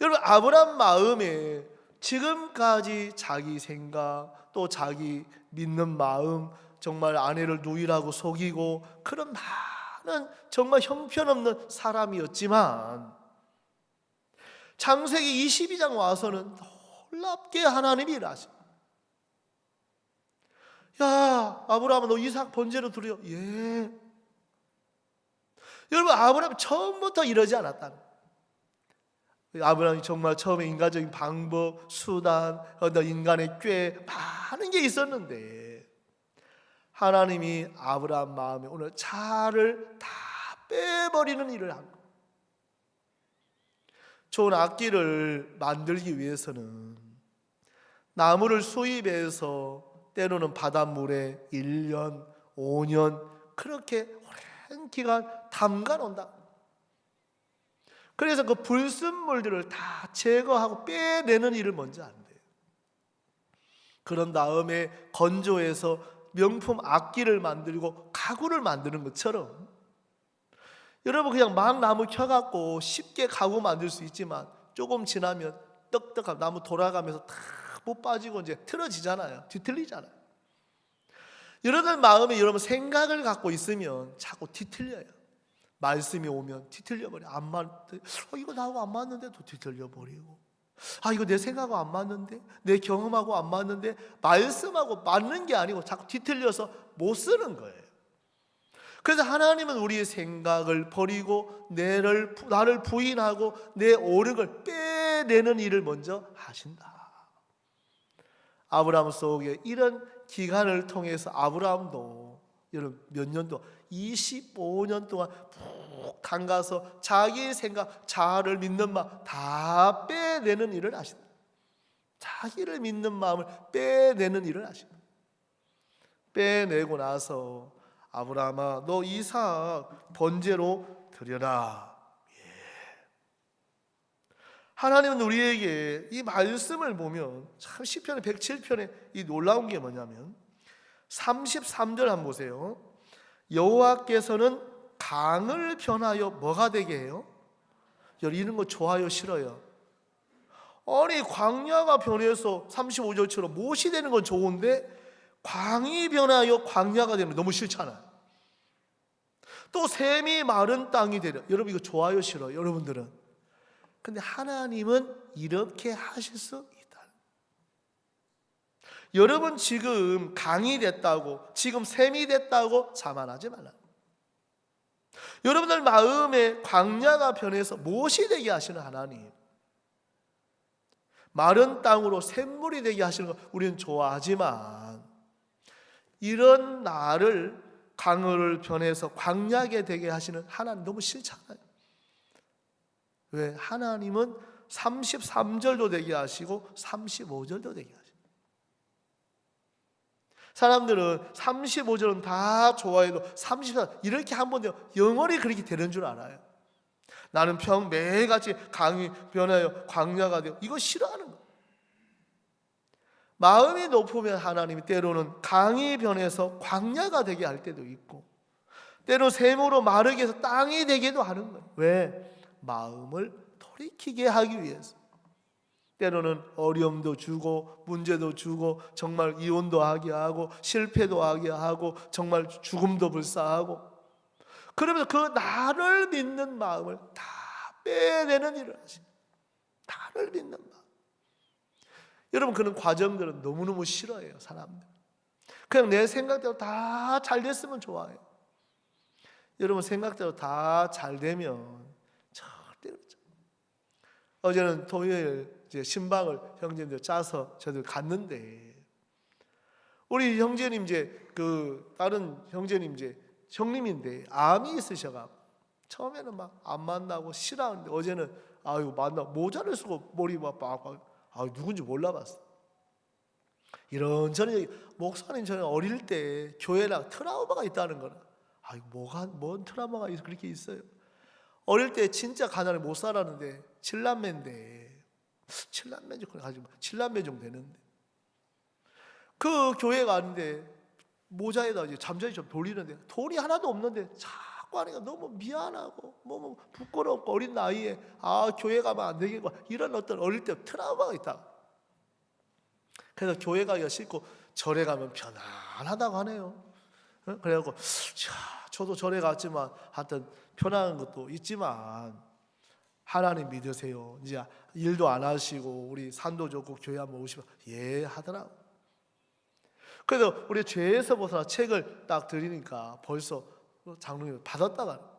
여러분 아브라함 마음에 지금까지 자기 생각 또 자기 믿는 마음, 정말 아내를 누이라고 속이고 그런 많은 정말 형편없는 사람이었지만 창세기 22장 와서는 놀랍게 하나님이 일하십니다. 야, 아브라함아, 너 이삭 번제로 드려. 예. 여러분, 아브라함이 처음부터 이러지 않았다는 거예요. 아브라함이 정말 처음에 인간적인 방법, 수단, 어떤 인간의 꾀 많은 게 있었는데 하나님이 아브라함 마음에 오늘 차를 다 빼버리는 일을 한 거예요. 좋은 악기를 만들기 위해서는 나무를 수입해서 때로는 바닷물에 1년, 5년 그렇게 오랜 기간 담가 놓는다. 그래서 그 불순물들을 다 제거하고 빼내는 일을 먼저 한대요. 그런 다음에 건조해서 명품 악기를 만들고 가구를 만드는 것처럼 여러분 그냥 막 나무 켜갖고 쉽게 가구 만들 수 있지만 조금 지나면 떡떡한 나무 돌아가면서 다 못 빠지고 이제 틀어지잖아요. 뒤틀리잖아요. 여러분 마음에 여러분 생각을 갖고 있으면 자꾸 뒤틀려요. 말씀이 오면 뒤틀려버려. 이거 나하고 안 맞는데 또 뒤틀려버리고, 이거 내 생각하고 안 맞는데, 내 경험하고 안 맞는데, 말씀하고 맞는 게 아니고 자꾸 뒤틀려서 못 쓰는 거예요. 그래서 하나님은 우리의 생각을 버리고 나를 부인하고 내 옳은 걸 빼내는 일을 먼저 하신다. 아브라함 속에 이런 기간을 통해서 아브라함도 여러분 몇 년 동안 25년 동안 푹 담가서 자기의 생각, 자아를 믿는 마음 다 빼내는 일을 하신다. 자기를 믿는 마음을 빼내는 일을 하신다. 빼내고 나서 아브라함아, 너 이삭 번제로 드려라. 하나님은 우리에게 이 말씀을 보면 참 시편 107편에 이 놀라운 게 뭐냐면 33절 한번 보세요. 여호와께서는 강을 변하여 뭐가 되게 해요? 이런 거 좋아요, 싫어요? 아니 광야가 변해서 35절처럼 못이 되는 건 좋은데 광이 변하여 광야가 되면 너무 싫잖아요. 또 샘이 마른 땅이 되려. 여러분 이거 좋아요, 싫어요? 여러분들은? 근데 하나님은 이렇게 하실 수 있다. 여러분 지금 강이 됐다고, 지금 샘이 됐다고 자만하지 말라. 여러분들 마음에 광야가 변해서 못이 되게 하시는 하나님, 마른 땅으로 샘물이 되게 하시는 거 우리는 좋아하지만 이런 나를 강을 변해서 광야게 되게 하시는 하나님 너무 싫잖아요. 왜? 하나님은 33절도 되게 하시고 35절도 되게 하시고, 사람들은 35절은 다 좋아해도 34절 이렇게 한번 되면 영원히 그렇게 되는 줄 알아요. 나는 매일같이 강이 변하여 광야가 되고 이거 싫어하는 거예요. 마음이 높으면 하나님이 때로는 강이 변해서 광야가 되게 할 때도 있고 때로 샘으로 마르게 해서 땅이 되게도 하는 거예요. 왜? 마음을 돌이키게 하기 위해서. 때로는 어려움도 주고 문제도 주고 정말 이혼도 하게 하고 실패도 하게 하고 정말 죽음도 불사하고, 그러면서 그 나를 믿는 마음을 다 빼내는 일을 하십니다. 나를 믿는 마음. 여러분 그런 과정들은 너무너무 싫어해요. 사람들 그냥 내 생각대로 다 잘 됐으면 좋아해요. 여러분 생각대로 다 잘 되면 절대로. 어제는 토요일 이제 신방을 형제님들 짜서 저들 갔는데 우리 형제님 다른 형제님 형님인데 암이 있으셔가지고 처음에는 막 안 만나고 싫어하는데 어제는 만나 모자를 쓰고 머리 막 누군지 몰라봤어. 이런저런 목사님 저는 어릴 때 교회랑 트라우마가 있다는 거라. 뭔 트라우마가 그렇게 있어요? 어릴 때 진짜 가난에 못 살았는데 7남매인데 7남매 정도 되는데 그 교회 가는데 모자에다 이제 잠자리 좀 돌리는데 돈이 하나도 없는데 자꾸 하니까 너무 미안하고 너무 부끄럽고 어린 나이에 교회 가면 안 되겠고 이런 어떤 어릴 때 트라우마가 있다. 그래서 교회 가기가 싫고 절에 가면 편안하다고 하네요. 그래갖고 저도 절에 갔지만 하여튼 편안한 것도 있지만 하나님 믿으세요. 이제 일도 안 하시고 우리 산도 좋고 교회 한번 오시면 예 하더라고. 그래서 우리 죄에서 벗어나 책을 딱 드리니까 벌써 장로님 받았다가,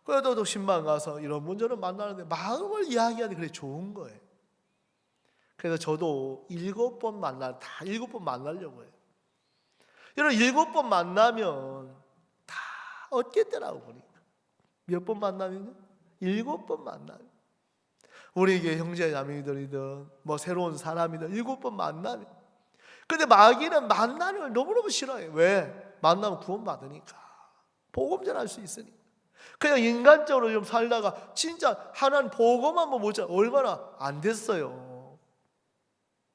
그래도 또 신방 가서 이런 분들은 만나는데 마음을 이야기하는 게 그래 좋은 거예요. 그래서 저도 7번 다 7번 만나려고 해요. 이런 7번 만나면 다 얻겠더라고 보니까. 몇 번 만나면요? 7번 만나면. 우리에게 형제 자매들이든 뭐 새로운 사람이든 7번 만나면. 근데 마귀는 만나는 걸 너무너무 싫어해요. 왜? 만나면 구원받으니까. 복음 전할 수 있으니까. 그냥 인간적으로 좀 살다가 진짜 하나님 복음만 보자 얼마나 안 됐어요.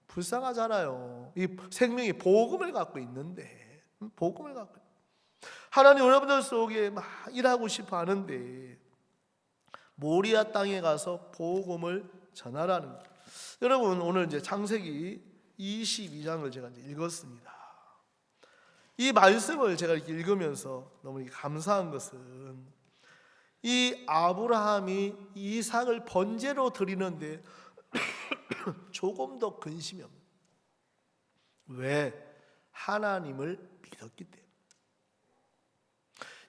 불쌍하잖아요. 이 생명이 복음을 갖고 있는데, 복음을 갖고 하나님 여러분들 속에 막 일하고 싶어 하는데 모리아 땅에 가서 복음을 전하라는 거예요. 여러분 오늘 이제 창세기 22장을 제가 이제 읽었습니다. 이 말씀을 제가 이렇게 읽으면서 너무 감사한 것은 이 아브라함이 이삭을 번제로 드리는데 조금 더 근심이 없는. 왜? 하나님을 믿었기 때문에.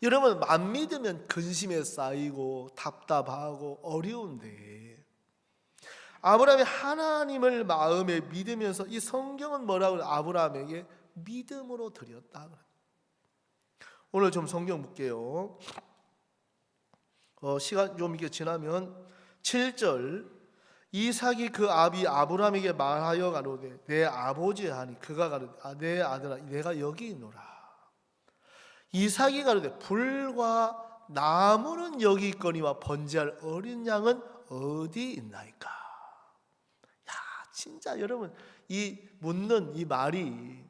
여러분 안 믿으면 근심에 쌓이고 답답하고 어려운데, 아브라함이 하나님을 마음에 믿으면서, 이 성경은 뭐라고 해요? 아브라함에게 믿음으로 드렸다. 오늘 좀 성경 볼게요. 시간 좀 이렇게 지나면 7절, 이삭이 그 아비 아브라함에게 말하여 가로되 내 아버지 하니 그가 가로되 내 아들아 내가 여기 있노라. 이삭이 가로되 불과 나무는 여기 있거니와 번제할 어린 양은 어디 있나이까. 야, 진짜 여러분 이 묻는 이 말이,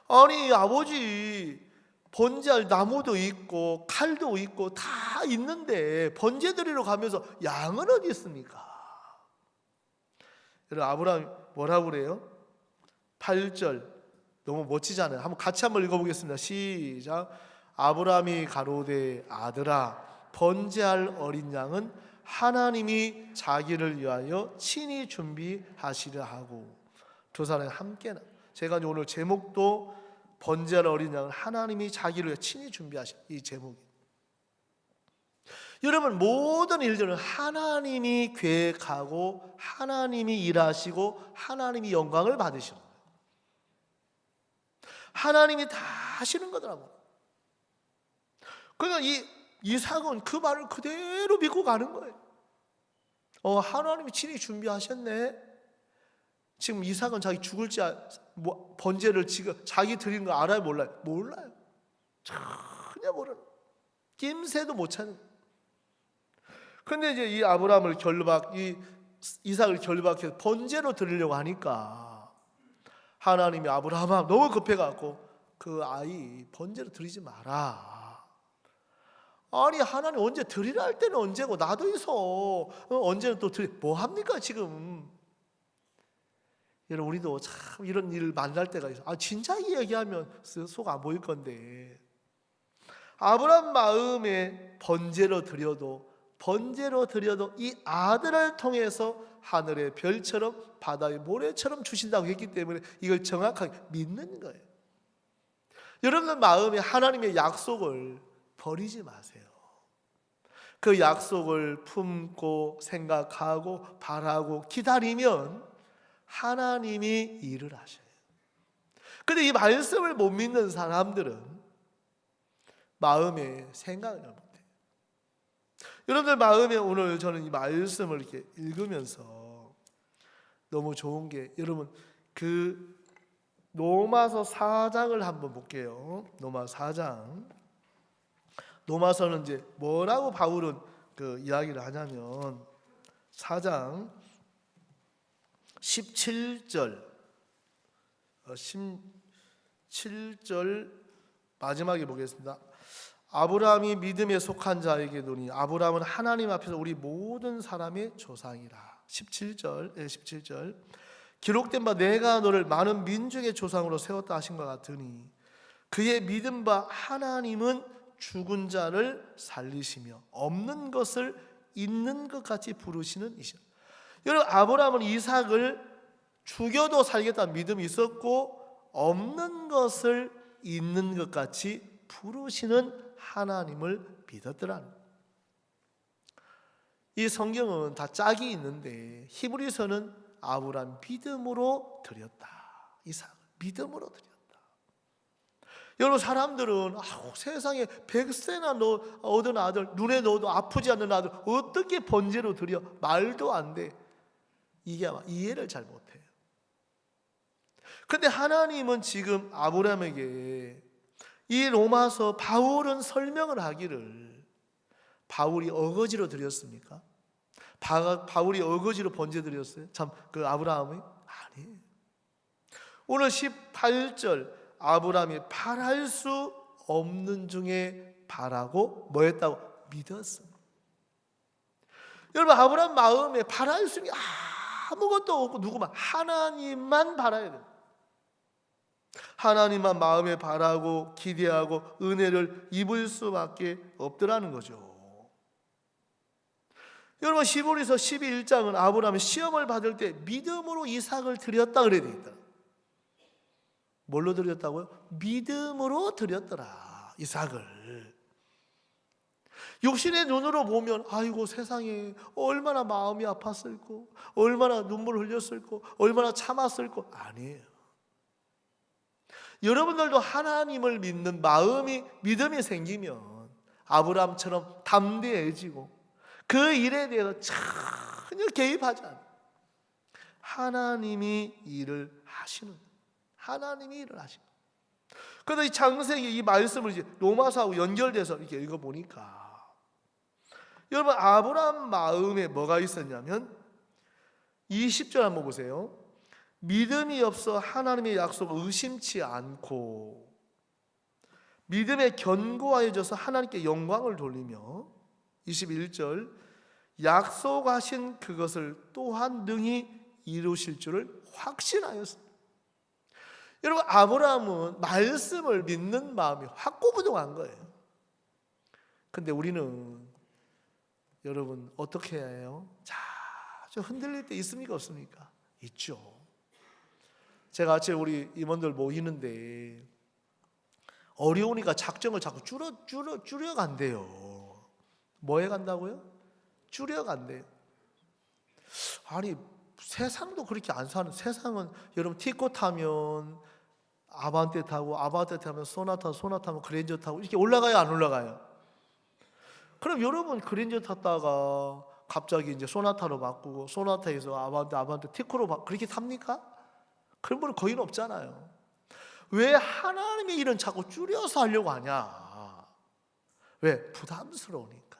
아니 아버지 번제할 나무도 있고 칼도 있고 다 있는데 번제 드리러 가면서 양은 어디 있습니까? 여러분 아브라함이 뭐라고 그래요? 8절 너무 멋지잖아요. 한번 같이 한번 읽어보겠습니다. 시작. 아브라함이 가로되 아들아 번제할 어린 양은 하나님이 자기를 위하여 친히 준비하시려 하고. 두 사람이 함께. 제가 오늘 제목도 번제할 어린 양은 하나님이 자기를 위해 친히 준비하신, 이 제목이. 여러분 모든 일들은 하나님이 계획하고 하나님이 일하시고 하나님이 영광을 받으시는 거예요. 하나님이 다 하시는 거더라고. 그러니까 이 이삭은 그 말을 그대로 믿고 가는 거예요. 하나님이 친히 준비하셨네. 지금 이삭은 자기 죽을지 번제를 지금 자기 드리는 거 알아요, 몰라요? 몰라요. 전혀 모르는. 낌새도 못 찾는. 근데 이제 이 아브라함을 이 이삭을 결박해서 번제로 드리려고 하니까 하나님이 아브라함아 너무 급해갖고 그 아이 번제로 드리지 마라. 아니 하나님 언제 드리라 할 때는 언제고 나도 있어. 언제는 또 뭐 합니까 지금. 여러분 우리도 참 이런 일을 만날 때가 있어. 진짜 이 얘기하면 속 안 보일 건데, 아브라함 마음에 번제로 드려도 이 아들을 통해서 하늘의 별처럼 바다의 모래처럼 주신다고 했기 때문에 이걸 정확하게 믿는 거예요. 여러분들 마음에 하나님의 약속을 버리지 마세요. 그 약속을 품고 생각하고 바라고 기다리면 하나님이 일을 하셔요. 근데 이 말씀을 못 믿는 사람들은 마음에 생각을 못해요. 여러분들 마음에 오늘 저는 이 말씀을 이렇게 읽으면서 너무 좋은 게, 여러분 그 로마서 4장을 한번 볼게요. 로마서 4장. 로마서는 이제 뭐라고 바울은 그 이야기를 하냐면 4장 17절 17절 마지막에 보겠습니다. 아브라함이 믿음에 속한 자에게 도니 아브라함은 하나님 앞에서 우리 모든 사람의 조상이라. 17절 기록된 바 내가 너를 많은 민족의 조상으로 세웠다 하신 것 같으니 그의 믿음 바 하나님은 죽은 자를 살리시며 없는 것을 있는 것 같이 부르시는 이시오. 여러분, 아브라함은 이삭을 죽여도 살겠다는 믿음이 있었고, 없는 것을 있는 것 같이 부르시는 하나님을 믿었더라는 거예요. 이 성경은 다 짝이 있는데 히브리서는 아브라함 믿음으로 드렸다. 이삭을 믿음으로 드렸다. 여러분, 사람들은 세상에 100세나 얻은 아들, 눈에 넣어도 아프지 않는 아들 어떻게 번제로 드려? 말도 안 돼. 이게 아마 이해를 잘 못해요. 근데 하나님은 지금 아브라함에게 이 로마서 바울은 설명을 하기를, 바울이 어거지로 드렸습니까? 바울이 어거지로 번제 드렸어요? 참, 그 아브라함이? 아니에요. 오늘 18절, 아브라함이 바랄 수 없는 중에 바라고 뭐 했다고? 믿었어. 여러분, 아브라함 마음에 바랄 수 있는 게 아무것도 없고 누구만? 하나님만 바라야 돼요. 하나님만 마음에 바라고 기대하고 은혜를 입을 수밖에 없더라는 거죠. 여러분, 히브리서 12장은 아브라함이 시험을 받을 때 믿음으로 이삭을 드렸다 그래 돼 있다. 뭘로 드렸다고요? 믿음으로 드렸더라, 이삭을. 육신의 눈으로 보면 아이고 세상에 얼마나 마음이 아팠을까, 얼마나 눈물 흘렸을까, 얼마나 참았을까. 아니에요. 여러분들도 하나님을 믿는 믿음이 생기면 아브라함처럼 담대해지고 그 일에 대해서 전혀 개입하지 않아요. 하나님이 일을 하시는 거예요. 하나님이 일을 하시는 거예요. 그래서 이 창세기 이 말씀을 이제 로마서하고 연결돼서 이렇게 읽어보니까 여러분, 아브라함 마음에 뭐가 있었냐면 20절 한번 보세요. 믿음이 없어 하나님의 약속을 의심치 않고 믿음에 견고하여져서 하나님께 영광을 돌리며 21절 약속하신 그것을 또한 능히 이루실 줄을 확신하였습니다. 여러분, 아브라함은 말씀을 믿는 마음이 확고부동한 거예요. 근데 우리는 여러분 어떻게 해요? 자주 흔들릴 때 있습니까, 없습니까? 있죠. 제가 아침에 우리 임원들 모이는데 어려우니까 작정을 자꾸 줄여간대요. 뭐 해간다고요? 줄여간대요. 아니, 세상도 그렇게 안 사는, 세상은 여러분 티코 타면 아반떼 타고, 아반떼 타면 소나타 타면 그랜저 타고 이렇게 올라가요, 안 올라가요? 그럼 여러분 그랜저 탔다가 갑자기 이제 소나타로 바꾸고 소나타에서 아반떼 티코로 그렇게 탑니까? 그런 분은 거의 없잖아요. 왜 하나님의 일은 자꾸 줄여서 하려고 하냐? 왜? 부담스러우니까.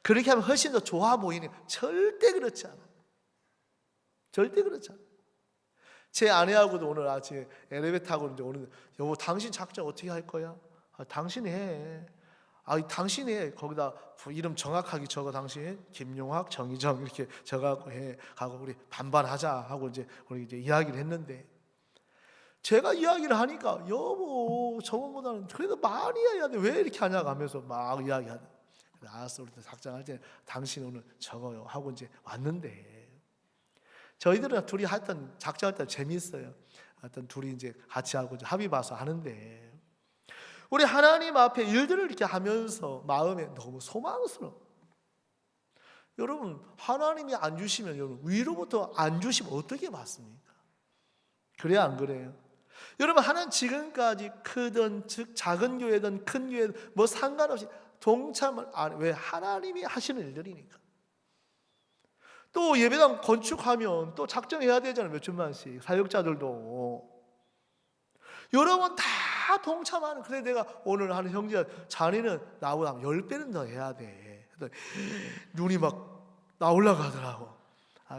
그렇게 하면 훨씬 더 좋아 보이니까. 절대 그렇지 않아. 절대 그렇지 않아. 제 아내하고도 오늘 아침에 엘리베이터 타고 이제 오는데, 여보 당신 작정 어떻게 할 거야? 당신이 해. 당신이 해. 거기다 이름 정확하게 적어. 당신 김용학, 정희정 이렇게 적어갖고 해. 하고 우리 반반하자 하고 이제 우리 이제 이야기를 했는데, 제가 이야기를 하니까 여보 저번보다는 그래도 많이 해야 돼. 왜 이렇게 하냐고 하면서 막 이야기하다. 알았어, 우리 작정할 때 당신 오늘 적어요 하고 이제 왔는데, 저희들은 둘이 하여튼 작정할 때 재미있어요. 하여튼 둘이 이제 같이 하고 이제 합의 봐서 하는데, 우리 하나님 앞에 일들을 이렇게 하면서 마음에 너무 소망스러워. 여러분, 하나님이 안 주시면 여러분 위로부터 안 주시면 어떻게 받습니까? 그래야 안 그래요? 여러분, 하나님 지금까지 크든 작은 교회든 큰 교회든 뭐 상관없이 동참을 안 해. 왜? 하나님이 하시는 일들이니까. 또 예배당 건축하면 또 작정해야 되잖아요. 몇천만씩 사역자들도. 여러분 다 동참하는. 그래 내가 오늘 하는 형제 자네는 나보다 10배는 더 해야 돼. 눈이 막 나 올라가더라고.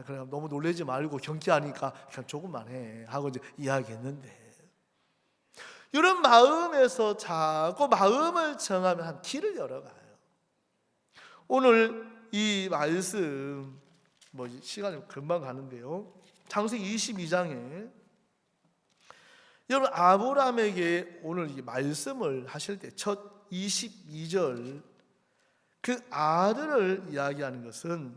그래 너무 놀라지 말고 경기하니까 그냥 조금만 해 하고 이제 이야기했는데, 이런 마음에서 자꾸 마음을 정하면 한 길을 열어가요. 오늘 이 말씀 뭐 시간이 금방 가는데요, 창세기 22장에 여러분 아브라함에게 오늘 이 말씀을 하실 때 첫 22절, 그 아들을 이야기하는 것은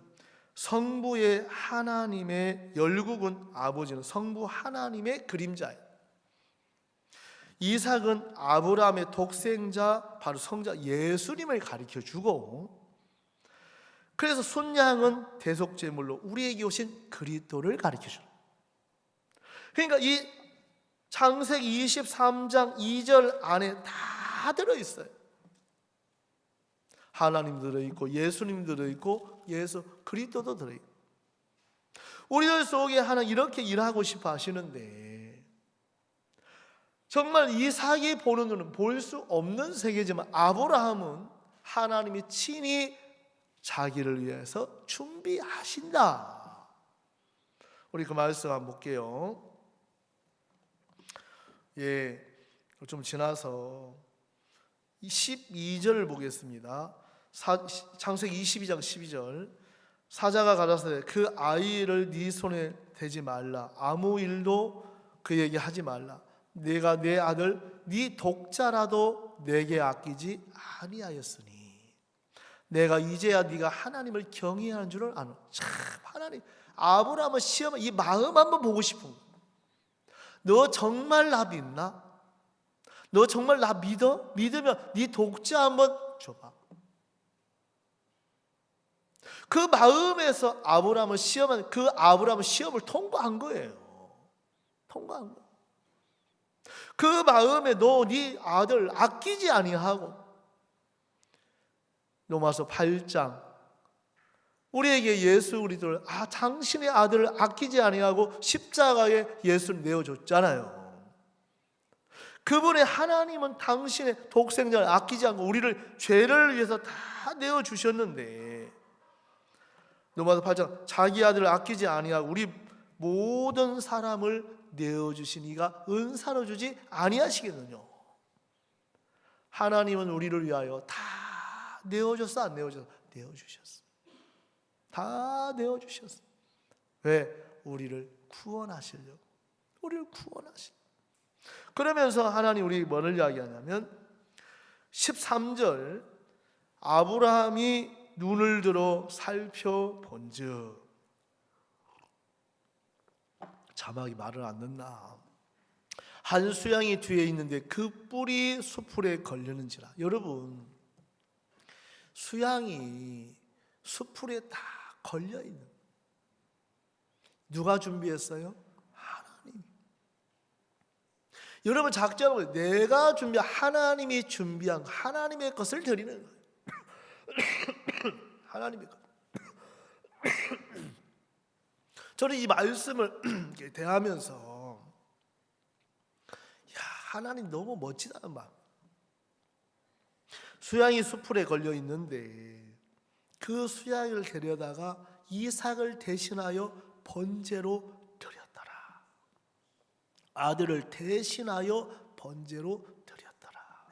성부의 하나님의, 열국은 아버지는 성부 하나님의 그림자예요. 이삭은 아브라함의 독생자, 바로 성자 예수님을 가리켜주고, 그래서 순양은 대속제물로 우리에게 오신 그리스도를 가리켜줘요. 그러니까 이 창세기 23장 2절 안에 다 들어있어요. 하나님 들어있고 예수님 들어있고 예수 그리스도도 들어있고, 우리들 속에 하나님 이렇게 일하고 싶어 하시는데, 정말 이삭이 보는 눈은 볼 수 없는 세계지만 아브라함은 하나님이 친히 자기를 위해서 준비하신다. 우리 그 말씀 한번 볼게요. 좀 지나서 12절을 보겠습니다. 창세기 22장 12절. 사자가 가라사대 그 아이를 네 손에 대지 말라. 아무 일도 그에게 하지 말라. 내가 내 아들 네 독자라도 내게 아끼지 아니하였으니 내가 이제야 네가 하나님을 경외하는 줄을 아노. 참, 하나님, 아브라함은 시험, 이 마음 한번 보고 싶은 거야. 너 정말 나 믿나? 너 정말 나 믿어? 믿으면 네 독자 한번 줘봐. 그 마음에서 아브라함은 시험을 통과한 거예요. 통과한 거. 그 마음에 너 네 아들 아끼지 아니하고, 로마서 8장 우리에게 예수 그리스도를 당신의 아들을 아끼지 아니하고 십자가에 예수를 내어줬잖아요. 그분의 하나님은 당신의 독생자를 아끼지 않고 우리를 죄를 위해서 다 내어주셨는데, 로마서 8장 자기 아들을 아끼지 아니하고 우리 모든 사람을 내어주신 이가 은사로 주지 아니하시겠느냐. 하나님은 우리를 위하여 다 내어줬어, 안 내어줬어? 내어주셨어. 다 내어주셨어. 왜? 우리를 구원하시려고. 우리를 구원하시려고. 그러면서 하나님 우리 뭐를 이야기하냐면 13절 아브라함이 눈을 들어 살펴본즉, 자막이 말을 안 듣나. 한 수양이 뒤에 있는데 그 뿔이 수풀에 걸리는지라. 여러분, 수양이 수풀에 다 걸려있는, 누가 준비했어요? 하나님. 여러분 작정을, 내가 준비한, 하나님이 준비한 하나님의 것을 드리는 거예요. 하나님의 것. 저는 이 말씀을 대하면서 하나님 너무 멋지다는 마음. 수양이 수풀에 걸려 있는데 그 수양을 데려다가 이삭을 대신하여 번제로 드렸더라. 아들을 대신하여 번제로 드렸더라.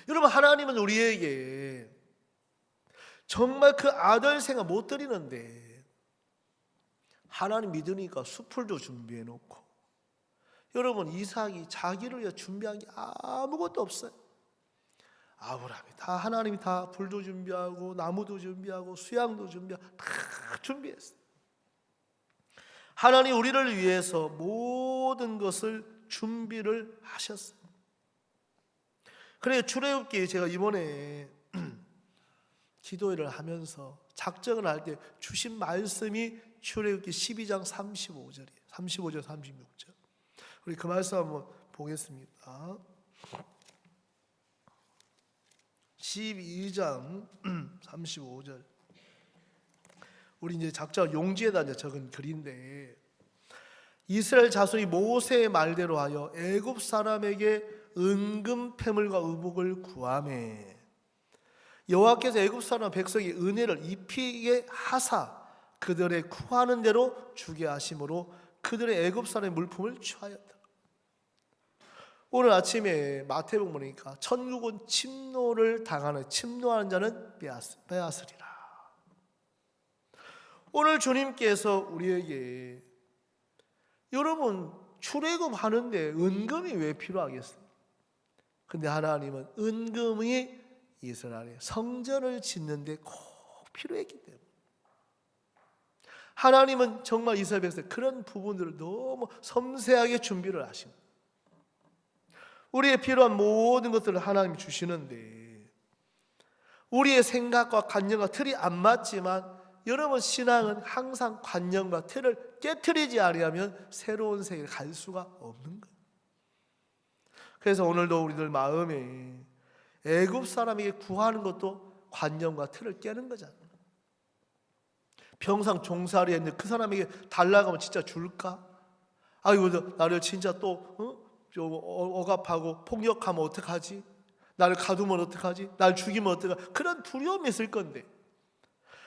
여러분, 하나님은 우리에게 정말 그 아들 생각 못 드리는데 하나님 믿으니까 수풀도 준비해 놓고, 여러분 이삭이 자기를 위해 준비한 게 아무것도 없어요. 아브라함이 다, 하나님이 다 불도 준비하고 나무도 준비하고 수양도 준비하고 다 준비했어요. 하나님 우리를 위해서 모든 것을 준비를 하셨어요. 그래요. 출애굽기 제가 이번에 기도회를 하면서 작정을 할 때 주신 말씀이 출애굽기 12장 35절이에요. 35절 36절. 우리 그 말씀 한번 보겠습니다. 12장 35절. 우리 이제 작자 용지에다 이제 적은 글인데, 이스라엘 자손이 모세의 말대로 하여 애굽 사람에게 은금 패물과 의복을 구하매 여호와께서 애굽 사람 백성이 은혜를 입히게 하사 그들의 구하는 대로 주게 하심으로 그들의 애굽 사람의 물품을 취하였다. 오늘 아침에 마태복음 보니까 천국은 침노를 당하는, 침노하는 자는 빼앗으리라. 오늘 주님께서 우리에게, 여러분 출애굽 하는데 은금이 왜 필요하겠어요? 근데 하나님은 은금이 이스라엘의 성전을 짓는데 꼭 필요했기 때문에 하나님은 정말 이스라엘 백성의 그런 부분들을 너무 섬세하게 준비를 하신 거예요. 우리의 필요한 모든 것들을 하나님이 주시는데 우리의 생각과 관념과 틀이 안 맞지만 여러분 신앙은 항상 관념과 틀을 깨트리지 않으면 새로운 세계를 갈 수가 없는 거예요. 그래서 오늘도 우리들 마음에 애굽 사람에게 구하는 것도 관념과 틀을 깨는 거잖아요. 평상 종살이 했는데 그 사람에게 달라고 하면 진짜 줄까? 아이고 나를 진짜 또 억압하고 폭력하면 어떡하지? 나를 가두면 어떡하지? 날 죽이면 어떡하지? 그런 두려움이 있을 건데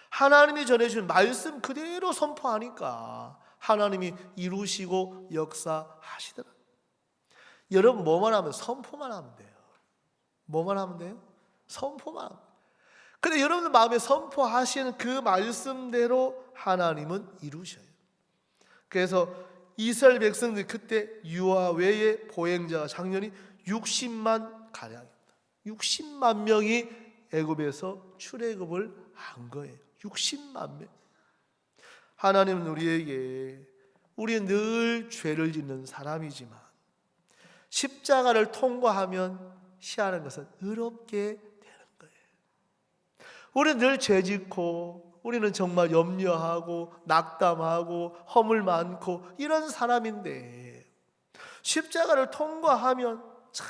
하나님이 전해주신 말씀 그대로 선포하니까 하나님이 이루시고 역사하시더라. 여러분 뭐만 하면 선포만 하면 돼요. 뭐만 하면 돼요? 선포만 하면 돼요. 근데 여러분들 마음에 선포하시는 그 말씀대로 하나님은 이루셔요. 그래서 이스라엘 백성들이 그때 유아 외에 보행자가 작년이 60만 가량입니다. 60만 명이 애굽에서 출애굽을 한 거예요. 60만 명. 하나님은 우리는 늘 죄를 짓는 사람이지만 십자가를 통과하면 시하는 것은 의롭게 되는 거예요. 우리는 늘 죄짓고 우리는 정말 염려하고 낙담하고 허물 많고 이런 사람인데 십자가를 통과하면 참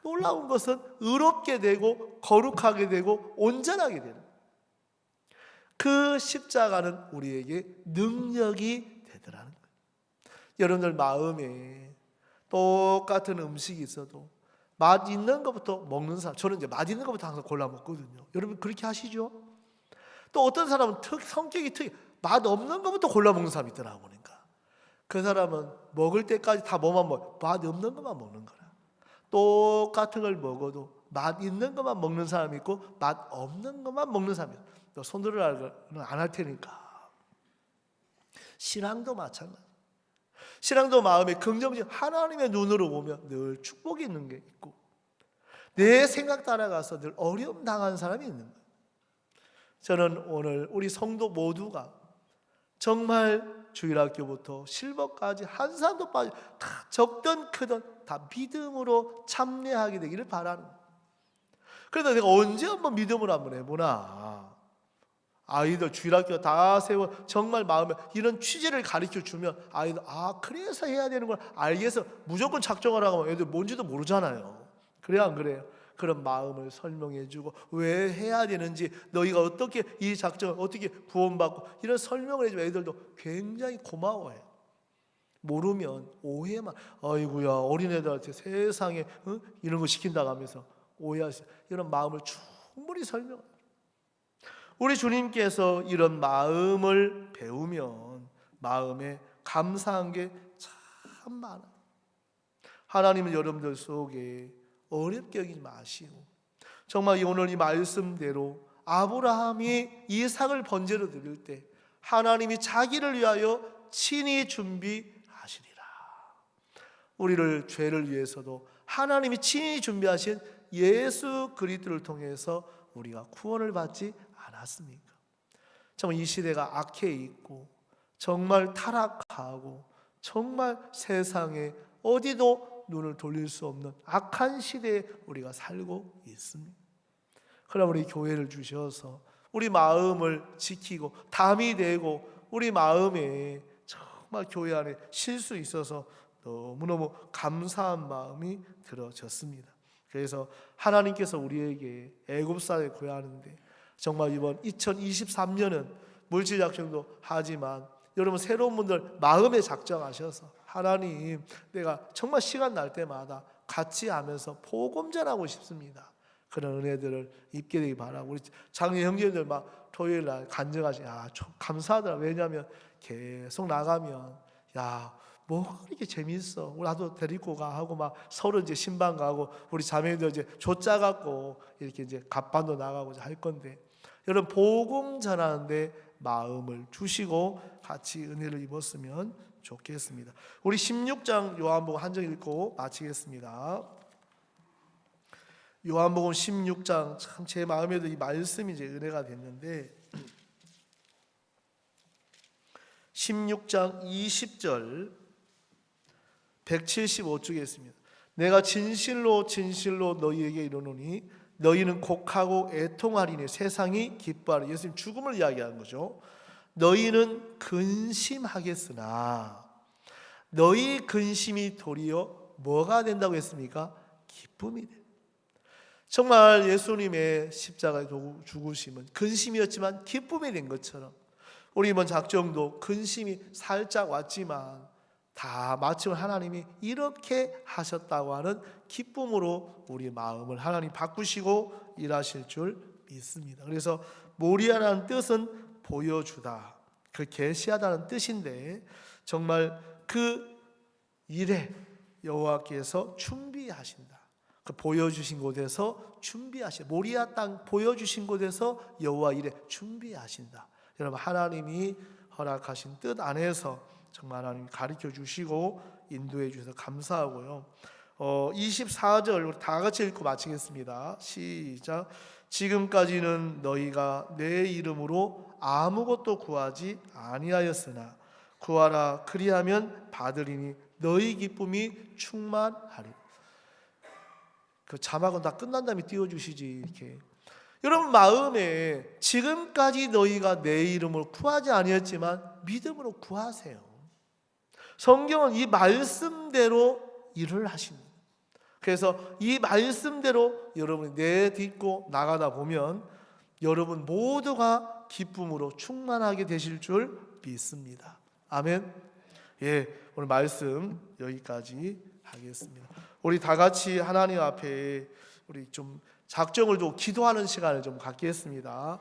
놀라운 것은 의롭게 되고 거룩하게 되고 온전하게 되는 거예요. 그 십자가는 우리에게 능력이 되더라는 거예요. 여러분들 마음에 똑같은 음식이 있어도 맛 있는 것부터 먹는 사람, 저는 이제 맛 있는 것부터 항상 골라 먹거든요. 여러분 그렇게 하시죠? 또 어떤 사람은 성격이 맛 없는 것부터 골라 먹는 사람이 있더라고. 그러니까 그 사람은 먹을 때까지 다 뭐만 먹어? 맛 없는 것만 먹는 거라. 똑같은 걸 먹어도 맛 있는 것만 먹는 사람이 있고 맛 없는 것만 먹는 사람이 있고 또 손들을 안 할 테니까. 신앙도 마찬가지. 신앙도 마음에 긍정적 하나님의 눈으로 보면 늘 축복이 있는 게 있고 내 생각 따라가서 늘 어려움 당한 사람이 있는 거예요. 저는 오늘 우리 성도 모두가 정말 주일학교부터 실버까지 한 사람도 빠지고 다 적든 크든 다 믿음으로 참여하게 되기를 바라는 거예요. 그래서 내가 언제 한번 믿음으로 한번 해보나. 아이들 주일학교 다 세워 정말 마음에 이런 취지를 가르쳐 주면 아이들 그래서 해야 되는 걸 알겠어. 무조건 작정하라고 하면 애들 뭔지도 모르잖아요. 그래요 안 그래요? 그런 마음을 설명해 주고 왜 해야 되는지 너희가 어떻게 이 작정을 어떻게 구원받고 이런 설명을 해주면 애들도 굉장히 고마워해요. 모르면 오해만 아이고야 어린애들한테 세상에 이런 거 시킨다고 하면서 오해하시 이런 마음을 충분히 설명해요. 우리 주님께서 이런 마음을 배우면 마음에 감사한 게 참 많아요. 하나님은 여러분들 속에 어렵게 여기지 마시고 정말 오늘 이 말씀대로 아브라함이 이삭을 번제로 드릴 때 하나님이 자기를 위하여 친히 준비하시리라. 우리를 죄를 위해서도 하나님이 친히 준비하신 예수 그리스도를 통해서 우리가 구원을 받지 않았습니까? 정말 이 시대가 악해 있고 정말 타락하고 정말 세상에 어디도 눈을 돌릴 수 없는 악한 시대에 우리가 살고 있습니다. 그러나 우리 교회를 주셔서 우리 마음을 지키고 담이 되고 우리 마음에 정말 교회 안에 쉴 수 있어서 너무너무 감사한 마음이 들어졌습니다. 그래서 하나님께서 우리에게 애굽산을 구하는데 정말 이번 2023년은 물질 작정도 하지만 여러분 새로운 분들 마음에 작정하셔서 하나님 내가 정말 시간 날 때마다 같이 하면서 복음 전하고 싶습니다. 그런 은혜들을 입게 되기 바라고 우리 장애 형제들 막 토요일 날 간증하시 감사하더라. 왜냐하면 계속 나가면 뭐 이렇게 재미있어. 나도 데리고 가 하고 막 서로 이제 신방 가고 우리 자매들 이제 조 짜갖고 이렇게 이제 갑반도 나가고 할 건데 여러분 복음 전하는데 마음을 주시고 같이 은혜를 입었으면 좋겠습니다. 우리 16장 요한복음 한 절 읽고 마치겠습니다. 요한복음 16장, 참 제 마음에도 이 말씀이 이제 은혜가 됐는데 16장 20절 175쪽에 있습니다. 내가 진실로 진실로 너희에게 이르노니 너희는 곡하고 애통하리니 세상이 기뻐하리. 예수님 죽음을 이야기하는 거죠. 너희는 근심하겠으나 너희 근심이 도리어 뭐가 된다고 했습니까? 기쁨이 돼. 정말 예수님의 십자가의 죽으심은 근심이었지만 기쁨이 된 것처럼 우리 이번 작정도 근심이 살짝 왔지만 다 마침 하나님이 이렇게 하셨다고 하는 기쁨으로 우리 마음을 하나님 바꾸시고 일하실 줄 믿습니다. 그래서 모리아라는 뜻은 보여주다, 그 계시하다는 뜻인데 정말 그 일에 여호와께서 준비하신다. 그 보여주신 곳에서 준비하신다. 모리아 땅 보여주신 곳에서 여호와 일에 준비하신다. 여러분, 하나님이 허락하신 뜻 안에서 정말 하나님 가르쳐 주시고 인도해 주셔서 감사하고요. 24절 우리 다 같이 읽고 마치겠습니다. 시작. 지금까지는 너희가 내 이름으로 아무것도 구하지 아니하였으나 구하라 그리하면 받으리니 너희 기쁨이 충만하리라. 그 자막은 다 끝난 다음에 띄워주시지 이렇게. 여러분 마음에 지금까지 너희가 내 이름으로 구하지 아니었지만 믿음으로 구하세요. 성경은 이 말씀대로 일을 하십니다. 그래서 이 말씀대로 여러분이 내딛고 나가다 보면 여러분 모두가 기쁨으로 충만하게 되실 줄 믿습니다. 아멘. 예, 오늘 말씀 여기까지 하겠습니다. 우리 다 같이 하나님 앞에 우리 좀 작정을 두고 기도하는 시간을 좀 갖겠습니다.